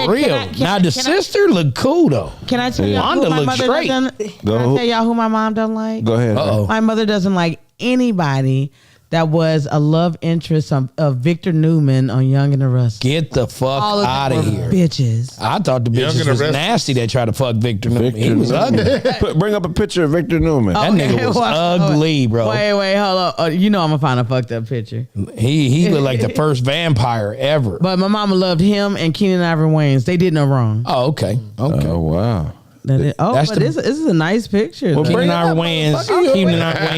[SPEAKER 2] For real. Now the sister look cool though.
[SPEAKER 4] can I tell y'all
[SPEAKER 2] Wanda
[SPEAKER 4] who my
[SPEAKER 2] looks
[SPEAKER 4] mother
[SPEAKER 2] straight.
[SPEAKER 4] doesn't? Can
[SPEAKER 1] Go.
[SPEAKER 4] I tell y'all who my mom doesn't like?
[SPEAKER 1] Go ahead.
[SPEAKER 2] Uh-oh.
[SPEAKER 4] My mother doesn't like anybody that was a love interest of Victor Newman on Young and the Restless.
[SPEAKER 2] Get the fuck
[SPEAKER 4] All of
[SPEAKER 2] out
[SPEAKER 4] them
[SPEAKER 2] of
[SPEAKER 4] were
[SPEAKER 2] here.
[SPEAKER 4] bitches.
[SPEAKER 2] I thought the
[SPEAKER 3] Young
[SPEAKER 2] bitches
[SPEAKER 3] and the
[SPEAKER 2] was
[SPEAKER 3] Restless.
[SPEAKER 2] nasty that tried to fuck Victor Newman.
[SPEAKER 1] Victor
[SPEAKER 2] He was
[SPEAKER 1] Newman.
[SPEAKER 2] ugly.
[SPEAKER 1] Bring up a picture of Victor Newman.
[SPEAKER 2] That nigga was ugly, bro.
[SPEAKER 4] Wait, hold on. You know I'm gonna find a fucked up picture.
[SPEAKER 2] He looked like the first vampire ever.
[SPEAKER 4] But my mama loved him and Keenan Ivory Wayans. They did no wrong.
[SPEAKER 2] Oh, okay. Okay.
[SPEAKER 1] Oh wow.
[SPEAKER 2] That's
[SPEAKER 4] But
[SPEAKER 2] the-
[SPEAKER 4] this is a nice picture.
[SPEAKER 1] Well,
[SPEAKER 4] though.
[SPEAKER 1] bring
[SPEAKER 2] Keenan
[SPEAKER 1] it up,
[SPEAKER 2] Ivory Wayans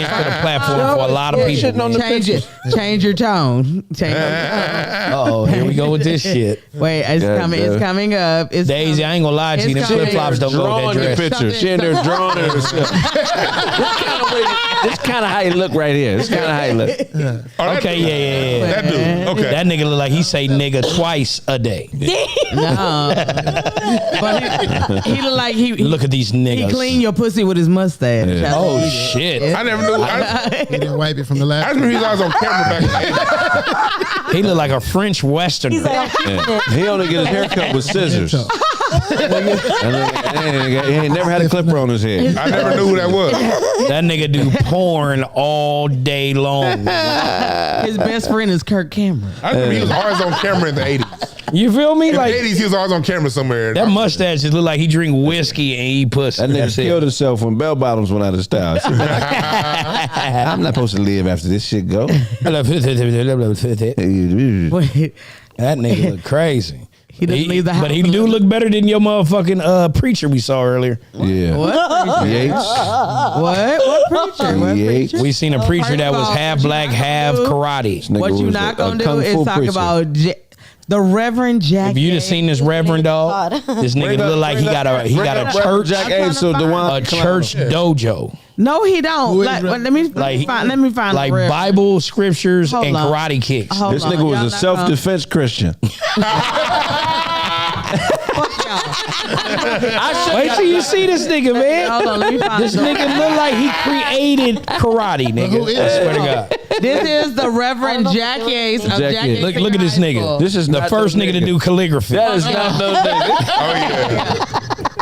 [SPEAKER 1] motherfucker.
[SPEAKER 2] put a platform for a lot of
[SPEAKER 1] Yeah,
[SPEAKER 2] people.
[SPEAKER 1] shitting on the
[SPEAKER 4] Change your tone. Change your tone.
[SPEAKER 2] Oh, here we go with this shit.
[SPEAKER 4] Wait, it's
[SPEAKER 1] Yeah,
[SPEAKER 4] coming.
[SPEAKER 1] yeah.
[SPEAKER 4] It's coming up. It's
[SPEAKER 2] Daisy, I ain't gonna lie to you. Them
[SPEAKER 4] It's coming.
[SPEAKER 2] flip flops don't go
[SPEAKER 1] Drawing
[SPEAKER 2] with
[SPEAKER 1] the
[SPEAKER 2] that dress.
[SPEAKER 1] picture. She in there drawing it herself. This kind of how you look right here. This kind of how you look.
[SPEAKER 3] Oh, that
[SPEAKER 2] Okay,
[SPEAKER 3] dude.
[SPEAKER 2] yeah.
[SPEAKER 3] That dude. Okay.
[SPEAKER 2] That nigga look like he say nigga twice a day.
[SPEAKER 4] No. But he look like he
[SPEAKER 2] Look at these niggas.
[SPEAKER 4] he clean your pussy with his mustache.
[SPEAKER 1] Yeah.
[SPEAKER 2] Oh shit.
[SPEAKER 3] I never knew. I
[SPEAKER 5] He didn't wipe it from the
[SPEAKER 3] just
[SPEAKER 5] last.
[SPEAKER 3] knew his eyes on camera back then.
[SPEAKER 2] He look like a French westerner.
[SPEAKER 1] Yeah. He only get his hair cut with scissors. He ain't never had a clipper on his head.
[SPEAKER 3] I never knew who that was.
[SPEAKER 2] That nigga do porn all day long.
[SPEAKER 4] His best friend is Kirk Cameron.
[SPEAKER 3] I remember he was always on camera in the 80s.
[SPEAKER 2] You feel me?
[SPEAKER 3] In
[SPEAKER 2] Like
[SPEAKER 3] the 80s, he was always on camera somewhere.
[SPEAKER 2] that mustache just look like he drink whiskey and eat pussy.
[SPEAKER 1] That nigga
[SPEAKER 2] That's it.
[SPEAKER 1] killed himself when bell bottoms went out of style. I'm not supposed to live after this shit go.
[SPEAKER 2] That nigga look crazy.
[SPEAKER 4] He doesn't leave the house.
[SPEAKER 2] But he do look better than your motherfucking preacher we saw earlier.
[SPEAKER 1] Yeah.
[SPEAKER 4] What?
[SPEAKER 1] Yates.
[SPEAKER 4] What preacher? What
[SPEAKER 1] Yates.
[SPEAKER 4] preacher?
[SPEAKER 2] We seen a preacher that was half black, half karate.
[SPEAKER 1] Nigga
[SPEAKER 4] What you
[SPEAKER 1] was
[SPEAKER 4] not
[SPEAKER 1] a
[SPEAKER 4] gonna do
[SPEAKER 1] kung
[SPEAKER 4] is
[SPEAKER 1] fu
[SPEAKER 4] talk
[SPEAKER 1] preacher.
[SPEAKER 4] about the Reverend Jack.
[SPEAKER 2] If you'd have seen this Reverend dog, this nigga look like he got a church
[SPEAKER 1] Jack Abe, so the one
[SPEAKER 2] a church dojo.
[SPEAKER 4] No, he don't.
[SPEAKER 5] Who is
[SPEAKER 4] Like,
[SPEAKER 5] Reverend?
[SPEAKER 4] let me
[SPEAKER 2] Like
[SPEAKER 4] find
[SPEAKER 2] like
[SPEAKER 4] the Reverend.
[SPEAKER 2] Bible scriptures
[SPEAKER 4] Hold
[SPEAKER 2] and
[SPEAKER 4] on.
[SPEAKER 2] karate kicks.
[SPEAKER 4] Hold
[SPEAKER 1] This
[SPEAKER 4] on.
[SPEAKER 1] nigga was
[SPEAKER 4] Y'all
[SPEAKER 1] a
[SPEAKER 4] not
[SPEAKER 1] self-defense Christian.
[SPEAKER 2] Wait till you see this nigga, man.
[SPEAKER 4] Hold on, let me find
[SPEAKER 2] This
[SPEAKER 4] it.
[SPEAKER 2] nigga look like he created karate,
[SPEAKER 5] Who
[SPEAKER 2] nigga.
[SPEAKER 5] is
[SPEAKER 2] I
[SPEAKER 5] it?
[SPEAKER 2] swear to God.
[SPEAKER 4] This is the Reverend Jack Yates of
[SPEAKER 1] Jack
[SPEAKER 4] Jack
[SPEAKER 1] Yates.
[SPEAKER 4] Yates.
[SPEAKER 2] Look at this
[SPEAKER 4] High
[SPEAKER 2] nigga.
[SPEAKER 4] School.
[SPEAKER 1] This is
[SPEAKER 2] The
[SPEAKER 1] not
[SPEAKER 2] first
[SPEAKER 1] no
[SPEAKER 2] nigga to do calligraphy.
[SPEAKER 1] That is not no nigga.
[SPEAKER 3] Oh, yeah.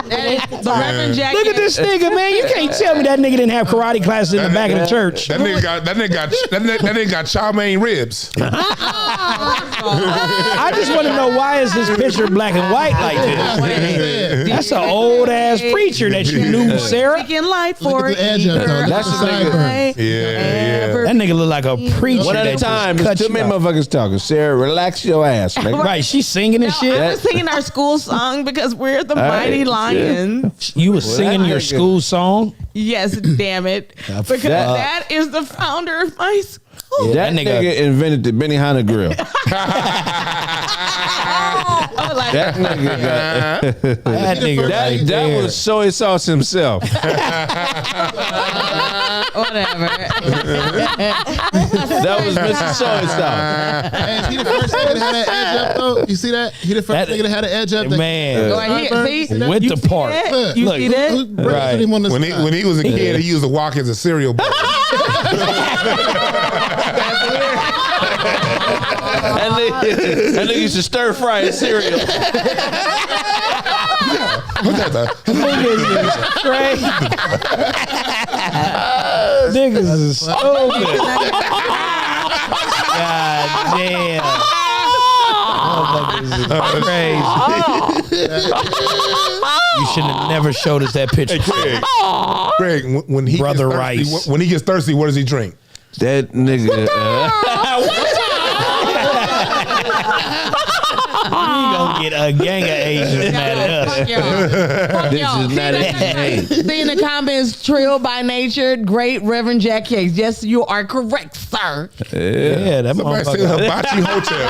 [SPEAKER 4] That is the Reverend Jack
[SPEAKER 2] Look at
[SPEAKER 4] Yates.
[SPEAKER 2] this nigga, man. You can't tell me that nigga didn't have karate classes in the back of the church.
[SPEAKER 3] That nigga got chow mein ribs.
[SPEAKER 2] I just want to know, why is this picture black and white like this? That's an old ass preacher that you knew, Sarah.
[SPEAKER 4] Speaking light
[SPEAKER 5] Look
[SPEAKER 4] for
[SPEAKER 5] at the edge up, though.
[SPEAKER 1] That's
[SPEAKER 5] Look
[SPEAKER 1] the
[SPEAKER 5] at the
[SPEAKER 1] nigga.
[SPEAKER 5] sideburn.
[SPEAKER 3] Yeah.
[SPEAKER 2] That nigga look like a preacher.
[SPEAKER 1] One at a
[SPEAKER 2] that
[SPEAKER 1] time.
[SPEAKER 2] just
[SPEAKER 1] There's
[SPEAKER 2] cut
[SPEAKER 1] too many
[SPEAKER 2] you off.
[SPEAKER 1] motherfuckers talking. Sarah, relax your ass, nigga.
[SPEAKER 2] Right, she's singing and
[SPEAKER 4] I
[SPEAKER 2] shit.
[SPEAKER 4] was singing our school song because we're the Mighty Lions.
[SPEAKER 2] You was singing your
[SPEAKER 1] nigga-
[SPEAKER 2] school song.
[SPEAKER 4] Yes, damn it. Because that is the founder of my school.
[SPEAKER 2] Yeah,
[SPEAKER 1] That nigga invented the Benihana grill.
[SPEAKER 4] Like,
[SPEAKER 1] That nigga got,
[SPEAKER 2] That nigga right
[SPEAKER 1] that
[SPEAKER 2] there.
[SPEAKER 1] was soy sauce himself.
[SPEAKER 4] whatever.
[SPEAKER 1] That was Mr. Soy Sauce.
[SPEAKER 5] Hey, is he the first nigga that had that edge up, though? You see that? He the first
[SPEAKER 2] That-
[SPEAKER 5] nigga that had an edge up.
[SPEAKER 2] Man.
[SPEAKER 4] Right here, see?
[SPEAKER 2] Went
[SPEAKER 4] You
[SPEAKER 2] to
[SPEAKER 4] see
[SPEAKER 2] park.
[SPEAKER 4] that?
[SPEAKER 5] Look,
[SPEAKER 4] You
[SPEAKER 2] look,
[SPEAKER 4] see that?
[SPEAKER 5] Who breaks
[SPEAKER 2] Right.
[SPEAKER 5] him on the
[SPEAKER 3] When
[SPEAKER 5] side?
[SPEAKER 3] he was a kid, he used to walk as a cereal boy.
[SPEAKER 1] That nigga used to stir fry his cereal.
[SPEAKER 2] Crazy. Niggas is stupid. God damn. Motherfuckers is crazy. You should have never showed us that picture.
[SPEAKER 3] Craig, when he
[SPEAKER 2] Brother
[SPEAKER 3] gets thirsty,
[SPEAKER 2] Rice.
[SPEAKER 3] when he gets thirsty, what does he drink?
[SPEAKER 1] That nigga.
[SPEAKER 2] You gonna get a gang of Asians mad at us.
[SPEAKER 4] Fuck y'all. Fuck
[SPEAKER 1] This
[SPEAKER 4] y'all.
[SPEAKER 1] is not his name.
[SPEAKER 4] See in the comments, Trill by nature, great Reverend Jack Yates. Yes, you are correct, sir.
[SPEAKER 2] Yeah, that
[SPEAKER 3] Somebody said
[SPEAKER 2] motherfucker.
[SPEAKER 3] Hibachi Hotel.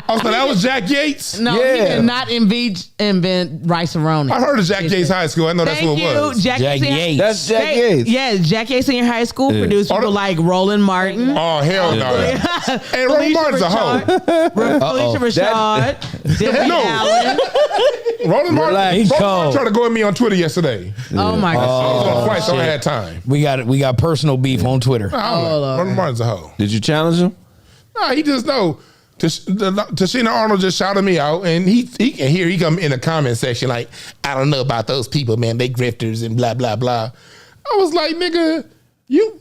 [SPEAKER 3] Oh, so that was Jack Yates?
[SPEAKER 4] No,
[SPEAKER 1] Yeah.
[SPEAKER 4] he did not invent rice aroni.
[SPEAKER 3] I heard of Jack Yates High School. I know that's
[SPEAKER 4] Thank
[SPEAKER 3] what it
[SPEAKER 4] you,
[SPEAKER 3] was.
[SPEAKER 4] Jack
[SPEAKER 2] Jack
[SPEAKER 4] Yates.
[SPEAKER 2] Yates.
[SPEAKER 1] That's Jack Yates.
[SPEAKER 4] Yeah, Jack Yates Senior High School produced
[SPEAKER 3] Oh,
[SPEAKER 4] people
[SPEAKER 3] the-
[SPEAKER 4] like Roland Martin.
[SPEAKER 3] Oh, hell no. Hey, Roland Martin's a hoe.
[SPEAKER 4] Felicia Rashad. Debbie
[SPEAKER 3] No.
[SPEAKER 4] Allen.
[SPEAKER 3] Roland Martin
[SPEAKER 2] He's cold.
[SPEAKER 3] Martin tried to go at me on Twitter yesterday.
[SPEAKER 4] Oh my
[SPEAKER 3] I was
[SPEAKER 4] God.
[SPEAKER 3] on a flight, so I
[SPEAKER 2] shit.
[SPEAKER 3] had time.
[SPEAKER 2] We got personal beef on Twitter.
[SPEAKER 3] Roland Martin's a hoe.
[SPEAKER 1] Did you challenge him?
[SPEAKER 3] Nah, he just know. Tashina Arnold just shouted me out, and he can hear. He come in the comment section like, I don't know about those people, man. They grifters and blah blah blah. I was like, nigga, you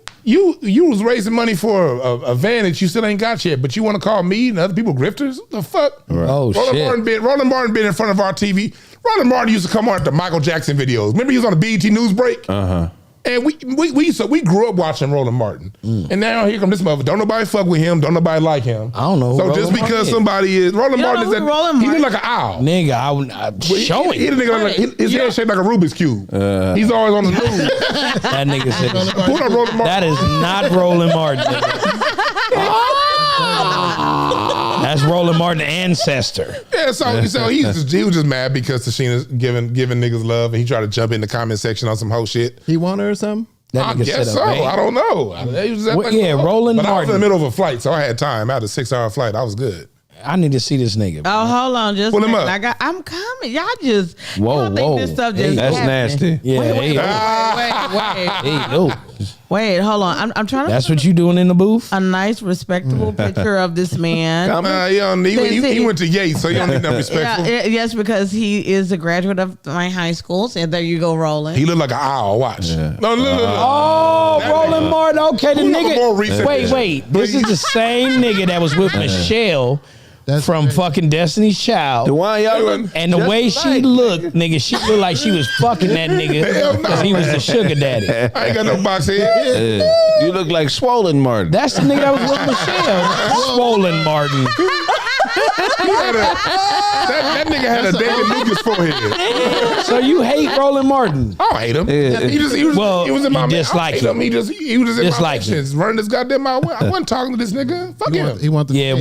[SPEAKER 3] was raising money for a van that you still ain't got yet, but you want to call me and other people grifters? The fuck?
[SPEAKER 2] Oh, shit.
[SPEAKER 3] Roland Martin been in front of our TV. Roland Martin used to come on at the Michael Jackson videos. Remember he was on the BET News break? And we grew up watching Roland Martin. And now here come this mother. Don't nobody fuck with him. Don't nobody like him.
[SPEAKER 2] I don't know who
[SPEAKER 3] So
[SPEAKER 2] Roland
[SPEAKER 3] just
[SPEAKER 2] Martin
[SPEAKER 3] because
[SPEAKER 2] is.
[SPEAKER 3] somebody is Roland
[SPEAKER 4] You don't
[SPEAKER 3] Martin
[SPEAKER 4] know
[SPEAKER 3] is
[SPEAKER 4] who
[SPEAKER 3] that
[SPEAKER 4] Roland
[SPEAKER 3] he look
[SPEAKER 4] Martin-
[SPEAKER 3] like an owl.
[SPEAKER 2] Nigga, I'm showing
[SPEAKER 3] He the nigga like, his head shaped like a Rubik's cube. He's always on the news.
[SPEAKER 2] that nigga said
[SPEAKER 3] Pull up Roland Martin.
[SPEAKER 2] that is not Roland Martin. nigga. That's Roland Martin ancestor.
[SPEAKER 3] Yeah, so he was just mad because Tashina's giving niggas love, and he tried to jump in the comment section on some whole shit.
[SPEAKER 5] He won her or something?
[SPEAKER 2] That
[SPEAKER 3] I
[SPEAKER 2] nigga
[SPEAKER 3] guess
[SPEAKER 2] said
[SPEAKER 3] so.
[SPEAKER 2] a van.
[SPEAKER 3] I don't know. He was
[SPEAKER 2] Well, yeah, Roland
[SPEAKER 3] but I was in the
[SPEAKER 2] Martin.
[SPEAKER 3] middle of a flight, so I had time. I had a 6-hour flight. I was good.
[SPEAKER 2] I need to see this nigga.
[SPEAKER 4] Oh, hold on, just
[SPEAKER 3] Pull him up.
[SPEAKER 4] I'm coming. Y'all just
[SPEAKER 2] Whoa,
[SPEAKER 4] y'all think
[SPEAKER 2] whoa.
[SPEAKER 4] this stuff
[SPEAKER 2] Hey,
[SPEAKER 4] just
[SPEAKER 1] That's
[SPEAKER 4] happened.
[SPEAKER 1] nasty.
[SPEAKER 2] Yeah,
[SPEAKER 4] Wait,
[SPEAKER 2] hey,
[SPEAKER 4] wait, wait.
[SPEAKER 2] hey, oh,
[SPEAKER 4] Wait, hold on. I'm trying to.
[SPEAKER 2] That's what you doing in the booth?
[SPEAKER 4] A nice, respectable picture of this man.
[SPEAKER 3] He went to Yates, so you don't need that respectful.
[SPEAKER 4] Yes, because he is a graduate of my high school. So there you go, Roland.
[SPEAKER 3] He looked like an owl. Watch. Yeah. No, look.
[SPEAKER 2] Oh, that Roland Martin. Okay, the nigga. Wait. This is the same nigga that was with Michelle. That's from crazy. Fucking Destiny's Child. And the way she looked, nigga, she looked like she was fucking that nigga because he was the sugar daddy.
[SPEAKER 3] I ain't got no box head.
[SPEAKER 1] You look like Swollen Martin.
[SPEAKER 2] That's the nigga that was with Michelle. Swollen Martin.
[SPEAKER 3] That nigga had a David Lucas forehead.
[SPEAKER 2] So you hate Roland Martin?
[SPEAKER 3] I don't hate him. He was in my
[SPEAKER 2] dislike him.
[SPEAKER 3] He was in my mentions. Running this goddamn mouth. I wasn't talking to this nigga. Fuck him.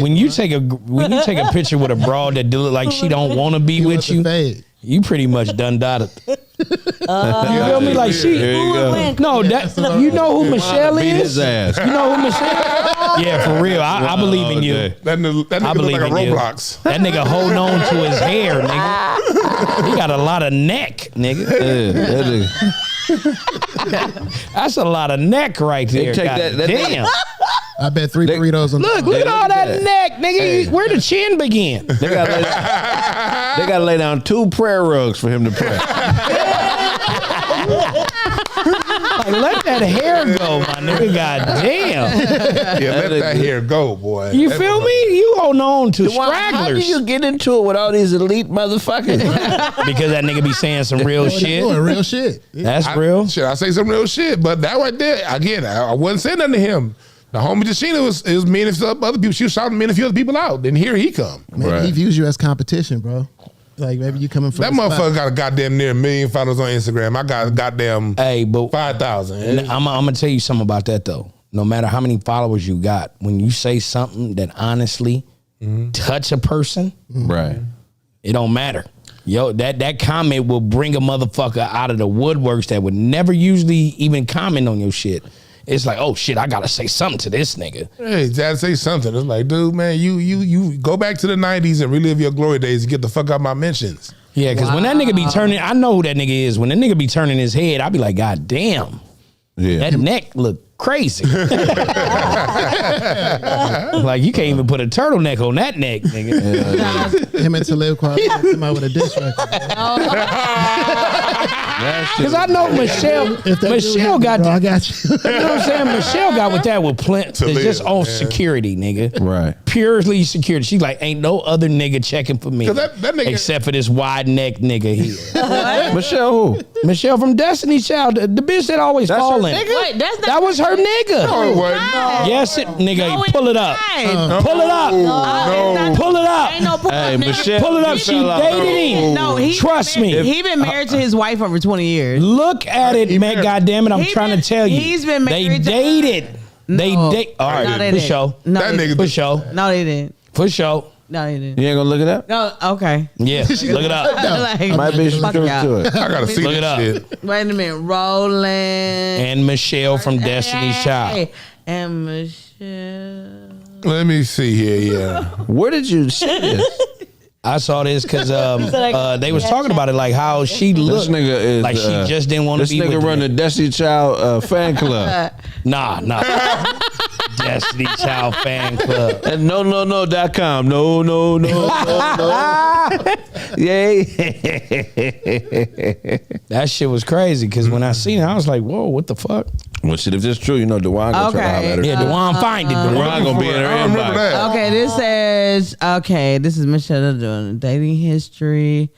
[SPEAKER 2] When you take a picture with a broad that look like she don't want to be with you, you pretty much done dotted. You feel me? Like she. No, that you know who Michelle is. You know who Michelle? Yeah, for real. I believe in you.
[SPEAKER 3] That nigga look like a Roblox.
[SPEAKER 2] That nigga holding on to his hair, nigga. He got a lot of neck, nigga. That's a lot of neck right there. Damn.
[SPEAKER 5] I bet 3 burritos on
[SPEAKER 2] Look at all that neck, nigga. Hey. Where the chin begin?
[SPEAKER 1] They gotta lay down 2 prayer rugs for him to pray.
[SPEAKER 2] Like, let that hair go, my nigga. Goddamn.
[SPEAKER 3] Yeah, let that hair go, boy.
[SPEAKER 2] You feel me? You holding on to stragglers.
[SPEAKER 1] How do you get into it with all these elite motherfuckers?
[SPEAKER 2] Because that nigga be saying some real shit.
[SPEAKER 5] Real shit.
[SPEAKER 2] That's real.
[SPEAKER 3] Shit, I say some real shit, but that right there, again, I wasn't saying nothing to him. The homie Jashina was me and some other people. She was shouting me and a few other people out. Then here he come.
[SPEAKER 5] Man, he views you as competition, bro. Like maybe you coming from
[SPEAKER 3] that motherfucker got a goddamn near 1 million followers on Instagram. I got a goddamn 5,000.
[SPEAKER 2] I'm gonna tell you something about that though. No matter how many followers you got, when you say something that honestly touch a person,
[SPEAKER 1] right?
[SPEAKER 2] It don't matter. Yo, that comment will bring a motherfucker out of the woodworks that would never usually even comment on your shit. It's like, oh shit, I gotta say something to this nigga.
[SPEAKER 3] Hey, gotta say something. It's like, dude, man, you go back to the 90s and relive your glory days and get the fuck out my mentions.
[SPEAKER 2] Yeah, because when that nigga be turning, I know who that nigga is. When that nigga be turning his head, I be like, God damn. Yeah. That neck look crazy. Like you can't even put a turtleneck on that neck, nigga.
[SPEAKER 5] Him and Talib Kweli come out with a diss record.
[SPEAKER 2] Because I know Michelle got.
[SPEAKER 5] Bro, I got you.
[SPEAKER 2] You know what I'm saying? Michelle got with that with plenty. It's just on security, nigga.
[SPEAKER 1] Right.
[SPEAKER 2] Purely security. She's like, ain't no other nigga checking for me
[SPEAKER 3] that nigga,
[SPEAKER 2] except for this wide neck nigga here.
[SPEAKER 1] Michelle who?
[SPEAKER 2] Michelle from Destiny's Child, the bitch that always falling.
[SPEAKER 4] Wait,
[SPEAKER 2] that was her nigga.
[SPEAKER 3] No, it wasn't. No.
[SPEAKER 2] Yes, nigga, pull it up. Pull it up.
[SPEAKER 3] No.
[SPEAKER 2] Pull it up.
[SPEAKER 4] Ain't no pull
[SPEAKER 1] Hey,
[SPEAKER 4] up,
[SPEAKER 1] Michelle,
[SPEAKER 2] pull it up. She dated him.
[SPEAKER 4] No,
[SPEAKER 2] trust me.
[SPEAKER 4] He been married to his wife over 20 years.
[SPEAKER 2] Look at it, man. Goddamn it, I'm trying to tell you.
[SPEAKER 4] He's been married.
[SPEAKER 2] They dated. They date. All right, for sure.
[SPEAKER 3] That nigga
[SPEAKER 2] for sure.
[SPEAKER 4] No, they didn't.
[SPEAKER 2] For sure.
[SPEAKER 4] No, they didn't.
[SPEAKER 1] You ain't gonna look it up?
[SPEAKER 4] No, okay.
[SPEAKER 2] Yeah, look it up.
[SPEAKER 4] Like,
[SPEAKER 1] Might be some truth to it.
[SPEAKER 3] I gotta see
[SPEAKER 2] Look it
[SPEAKER 3] that
[SPEAKER 2] up.
[SPEAKER 3] shit.
[SPEAKER 4] Wait a minute, Roland
[SPEAKER 2] And Michelle from Destiny's Child.
[SPEAKER 4] And Michelle.
[SPEAKER 3] Let me see here. Yeah.
[SPEAKER 1] Where did you see this?
[SPEAKER 2] I saw this because they was talking about it, like how she looked.
[SPEAKER 1] This nigga is
[SPEAKER 2] like she just didn't want to be with
[SPEAKER 1] This nigga run the Destiny Child fan club.
[SPEAKER 2] Nah. Destiny Child fan club.
[SPEAKER 1] And no.com. No. Yay.
[SPEAKER 2] That shit was crazy because when I seen it, I was like, whoa, what the fuck?
[SPEAKER 1] Well, shit, if this true, you know, Dewan gonna try to holler at her.
[SPEAKER 2] Yeah, Dewan find it.
[SPEAKER 1] Dewan gonna be in her inbox.
[SPEAKER 4] Okay, this says, this is Michelle doing dating history.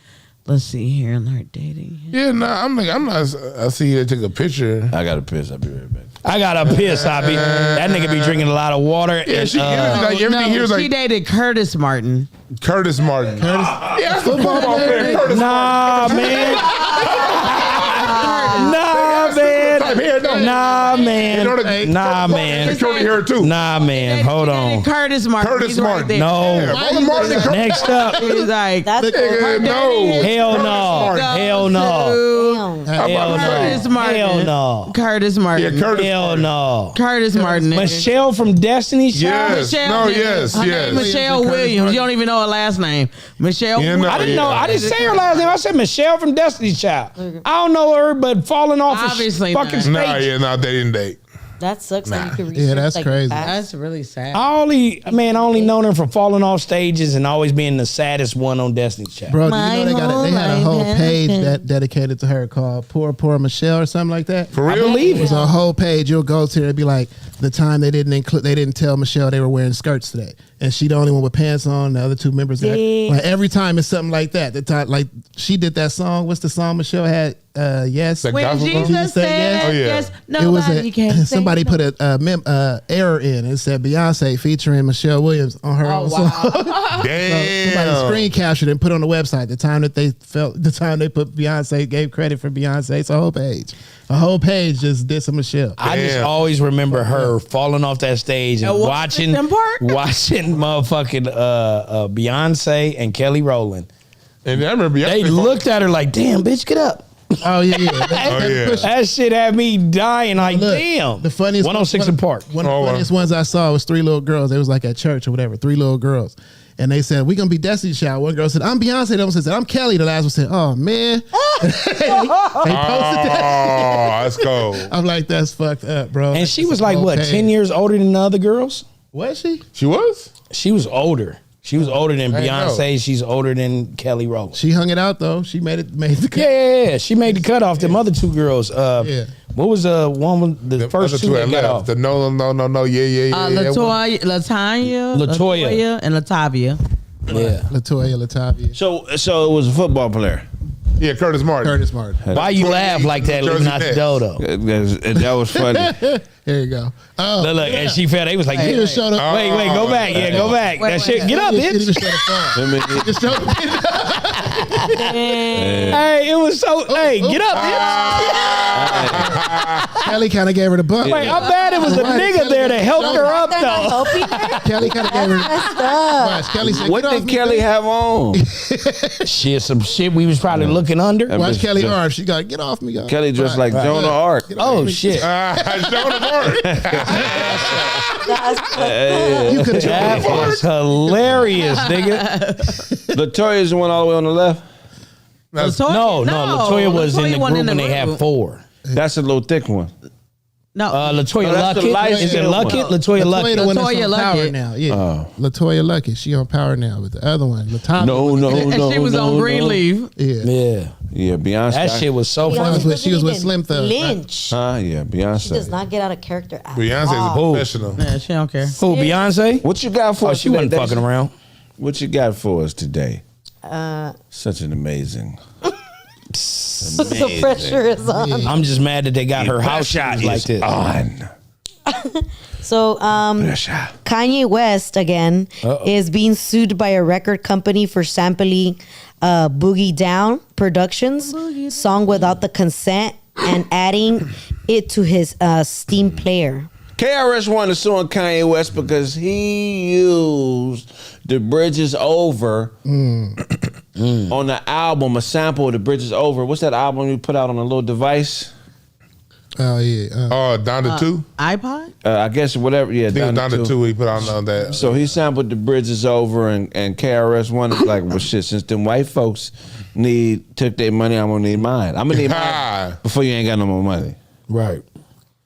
[SPEAKER 4] Let's see here in her dating history.
[SPEAKER 3] Yeah, I'm not. I see you take a picture.
[SPEAKER 1] I got to piss. I'll be right back.
[SPEAKER 2] I gotta piss. That nigga be drinking a lot of water.
[SPEAKER 3] Yeah,
[SPEAKER 2] and,
[SPEAKER 3] everything here is like
[SPEAKER 4] she dated Curtis Martin.
[SPEAKER 3] Curtis Martin. Yeah, that's the football player. Curtis Martin.
[SPEAKER 2] Man. Nah, man.
[SPEAKER 3] Curly hair too.
[SPEAKER 2] Nah, man. Hold on.
[SPEAKER 4] Curtis Martin.
[SPEAKER 3] Curtis Martin.
[SPEAKER 2] No. Next up.
[SPEAKER 4] He's like,
[SPEAKER 3] no.
[SPEAKER 2] Hell no. Hell no.
[SPEAKER 4] Curtis Martin.
[SPEAKER 2] Hell no.
[SPEAKER 4] Curtis Martin.
[SPEAKER 3] Yeah, Curtis
[SPEAKER 2] Hell
[SPEAKER 3] Martin.
[SPEAKER 2] no.
[SPEAKER 4] Curtis Martin.
[SPEAKER 2] Michelle from Destiny's Child.
[SPEAKER 3] Yes.
[SPEAKER 4] Michelle,
[SPEAKER 3] No, yes.
[SPEAKER 4] Her name Michelle Williams. You don't even know her last name. Michelle.
[SPEAKER 3] Yeah, no.
[SPEAKER 2] I didn't know. I didn't say her last name. I said Michelle from Destiny's Child. I don't know her, but falling off
[SPEAKER 4] Obviously
[SPEAKER 2] a fucking United
[SPEAKER 3] No,
[SPEAKER 2] States.
[SPEAKER 3] yeah, no, they didn't date.
[SPEAKER 6] That sucks. That you can research,
[SPEAKER 5] Yeah, that's
[SPEAKER 6] like,
[SPEAKER 5] crazy.
[SPEAKER 6] past.
[SPEAKER 4] That's really sad.
[SPEAKER 2] I only known her for falling off stages and always being the saddest one on Destiny's Child.
[SPEAKER 5] Bro, do
[SPEAKER 6] My
[SPEAKER 5] you know they had a
[SPEAKER 6] whole
[SPEAKER 5] whole
[SPEAKER 6] life
[SPEAKER 5] page
[SPEAKER 6] has
[SPEAKER 5] that dedicated to her called Poor Michelle or something like that?
[SPEAKER 3] For real?
[SPEAKER 2] I believe
[SPEAKER 5] It
[SPEAKER 2] it.
[SPEAKER 5] was a whole page. You'll go to it, it'd be like the time they didn't tell Michelle they were wearing skirts today, and she the only one with pants on. The other two members, had,
[SPEAKER 6] Yeah.
[SPEAKER 5] like every time it's something like that. The time like she did that song. What's the song Michelle had? Yes.
[SPEAKER 3] That
[SPEAKER 4] When
[SPEAKER 3] gospel song?
[SPEAKER 4] Jesus
[SPEAKER 5] Said
[SPEAKER 4] said
[SPEAKER 5] yes?
[SPEAKER 3] Oh, yeah.
[SPEAKER 4] yes,
[SPEAKER 5] It was
[SPEAKER 4] nobody can
[SPEAKER 5] somebody
[SPEAKER 4] say
[SPEAKER 5] put a error in. It said Beyonce featuring Michelle Williams on her
[SPEAKER 4] no.
[SPEAKER 5] own
[SPEAKER 4] Oh,
[SPEAKER 5] song.
[SPEAKER 4] wow.
[SPEAKER 3] Damn.
[SPEAKER 5] Somebody screen captured and put on the website the time they put Beyonce, gave credit for Beyonce. It's a whole page just did some Michelle.
[SPEAKER 2] I just
[SPEAKER 3] Damn.
[SPEAKER 2] always remember her falling off that stage and
[SPEAKER 4] At Walt
[SPEAKER 2] watching
[SPEAKER 4] Disney Park?
[SPEAKER 2] motherfucking Beyonce and Kelly Rowland.
[SPEAKER 3] And I remember
[SPEAKER 2] They looked at her like, damn, bitch, get up.
[SPEAKER 5] Oh yeah, yeah.
[SPEAKER 3] Oh, yeah.
[SPEAKER 2] That shit had me dying like,
[SPEAKER 5] Look,
[SPEAKER 2] damn.
[SPEAKER 5] the funniest
[SPEAKER 2] 106 in Park.
[SPEAKER 5] One of
[SPEAKER 3] Oh,
[SPEAKER 5] the
[SPEAKER 3] wow.
[SPEAKER 5] funniest ones I saw was 3 little girls. They was like at church or whatever. 3 little girls. And they said, we gonna be Destiny's Child. One girl said, I'm Beyonce. The other one said, I'm Kelly. The last one said, oh man. they posted that.
[SPEAKER 3] Oh, that's cold.
[SPEAKER 5] I'm like, that's fucked up, bro.
[SPEAKER 2] And she was like, what, 10 years older than the other girls?
[SPEAKER 5] Was she?
[SPEAKER 3] She was?
[SPEAKER 2] She was older. She was older than
[SPEAKER 3] I didn't know.
[SPEAKER 2] Beyonce. She's older than Kelly Rowland.
[SPEAKER 5] She hung it out though. She made the cut.
[SPEAKER 2] Yeah. She made the cut off them other 2 girls.
[SPEAKER 5] Yeah.
[SPEAKER 2] What was the one with the first
[SPEAKER 3] other
[SPEAKER 2] 2
[SPEAKER 3] had
[SPEAKER 2] that got
[SPEAKER 3] left.
[SPEAKER 2] off?
[SPEAKER 3] The no, yeah.
[SPEAKER 4] Latanya,
[SPEAKER 2] Latoya.
[SPEAKER 4] and Latavia.
[SPEAKER 2] Yeah.
[SPEAKER 5] Latoya, Latavia.
[SPEAKER 1] So it was a football player.
[SPEAKER 3] Yeah, Curtis Martin.
[SPEAKER 5] Curtis Martin.
[SPEAKER 2] Why you laugh like that
[SPEAKER 3] Jersey
[SPEAKER 2] leaving out the
[SPEAKER 3] Nets.
[SPEAKER 2] dodo?
[SPEAKER 1] That was funny.
[SPEAKER 5] There you go. Oh,
[SPEAKER 2] Look, and she felt they was like,
[SPEAKER 5] he just showed up.
[SPEAKER 2] wait, go back. Yeah, go back.
[SPEAKER 4] Wait,
[SPEAKER 2] That
[SPEAKER 4] wait,
[SPEAKER 2] shit,
[SPEAKER 4] wait.
[SPEAKER 2] get up,
[SPEAKER 5] He just
[SPEAKER 2] bitch.
[SPEAKER 5] showed the phone. He just showed
[SPEAKER 2] Hey, it was so, hey, get up, bitch.
[SPEAKER 5] Kelly kind of gave her the bump.
[SPEAKER 2] Like, I'm mad it was a
[SPEAKER 5] Right,
[SPEAKER 2] nigga there to help her up,
[SPEAKER 6] They're not
[SPEAKER 2] though.
[SPEAKER 6] helping her.
[SPEAKER 5] Kelly kind of gave her.
[SPEAKER 6] Messed up.
[SPEAKER 5] Watch, Kelly said,
[SPEAKER 1] What
[SPEAKER 5] "Get off
[SPEAKER 1] did
[SPEAKER 5] me,
[SPEAKER 1] Kelly
[SPEAKER 5] bitch."
[SPEAKER 1] have on?
[SPEAKER 2] Shit, some shit we was probably looking under.
[SPEAKER 5] Watch
[SPEAKER 1] Just-
[SPEAKER 5] Kelly
[SPEAKER 1] just-
[SPEAKER 5] arm. She got get off me.
[SPEAKER 1] Kelly dressed like
[SPEAKER 5] Right.
[SPEAKER 1] Joan of Arc.
[SPEAKER 2] Oh, shit.
[SPEAKER 3] Joan of Arc.
[SPEAKER 5] You could have
[SPEAKER 2] That was hilarious, nigga.
[SPEAKER 1] Latoya's the one all the way on the left.
[SPEAKER 4] Latoya,
[SPEAKER 2] No, Latoya was in the
[SPEAKER 4] wasn't
[SPEAKER 2] group and they had
[SPEAKER 4] group.
[SPEAKER 2] 4.
[SPEAKER 1] That's a little thick one.
[SPEAKER 4] No,
[SPEAKER 2] Latoya
[SPEAKER 1] No, that's the
[SPEAKER 2] Luckett.
[SPEAKER 1] light
[SPEAKER 2] Is it
[SPEAKER 1] skinned one.
[SPEAKER 2] Luckett? Latoya
[SPEAKER 5] the
[SPEAKER 2] Luckett.
[SPEAKER 5] one that's
[SPEAKER 4] Latoya
[SPEAKER 5] on Power
[SPEAKER 4] Luckett.
[SPEAKER 5] now. Yeah.
[SPEAKER 1] Oh.
[SPEAKER 5] Latoya Luckett. She on Power now, but the other one, Latanya.
[SPEAKER 4] and she was on Greenleaf.
[SPEAKER 5] Yeah.
[SPEAKER 2] Yeah.
[SPEAKER 1] Yeah, Beyonce.
[SPEAKER 2] That shit was so
[SPEAKER 5] Beyonce
[SPEAKER 2] funny.
[SPEAKER 5] was- she was with Slim Thug, right?
[SPEAKER 6] Lynch.
[SPEAKER 1] Huh? Yeah, Beyonce.
[SPEAKER 6] She does not get out of character at
[SPEAKER 3] Beyonce's a
[SPEAKER 6] all.
[SPEAKER 3] professional.
[SPEAKER 4] Yeah, she don't care.
[SPEAKER 2] Who, Beyonce?
[SPEAKER 1] What you got for
[SPEAKER 2] Oh,
[SPEAKER 1] us
[SPEAKER 2] she
[SPEAKER 1] today,
[SPEAKER 2] wasn't
[SPEAKER 1] Daisy?
[SPEAKER 2] fucking around.
[SPEAKER 1] What you got for us today? Such an amazing.
[SPEAKER 6] The pressure is on.
[SPEAKER 2] I'm just mad that they got her house shoes like this.
[SPEAKER 1] On.
[SPEAKER 6] So,
[SPEAKER 1] Pressure.
[SPEAKER 6] Kanye West again is being sued by a record company for sampling Boogie Down Productions song without the consent and adding it to his Steam player.
[SPEAKER 1] KRS-One is suing Kanye West because he used the Bridges Over on the album, a sample of the Bridges Over. What's that album you put out on a little device?
[SPEAKER 5] Oh yeah.
[SPEAKER 3] Oh, down to 2.
[SPEAKER 4] iPod?
[SPEAKER 1] I guess whatever. Yeah,
[SPEAKER 3] I think it was down to 2. He put on that.
[SPEAKER 1] So he sampled the Bridges Over, and KRS-One is like, well, shit. Since them white folks took their money, I'm gonna need mine. I'm gonna need mine before you ain't got no more money.
[SPEAKER 2] Right.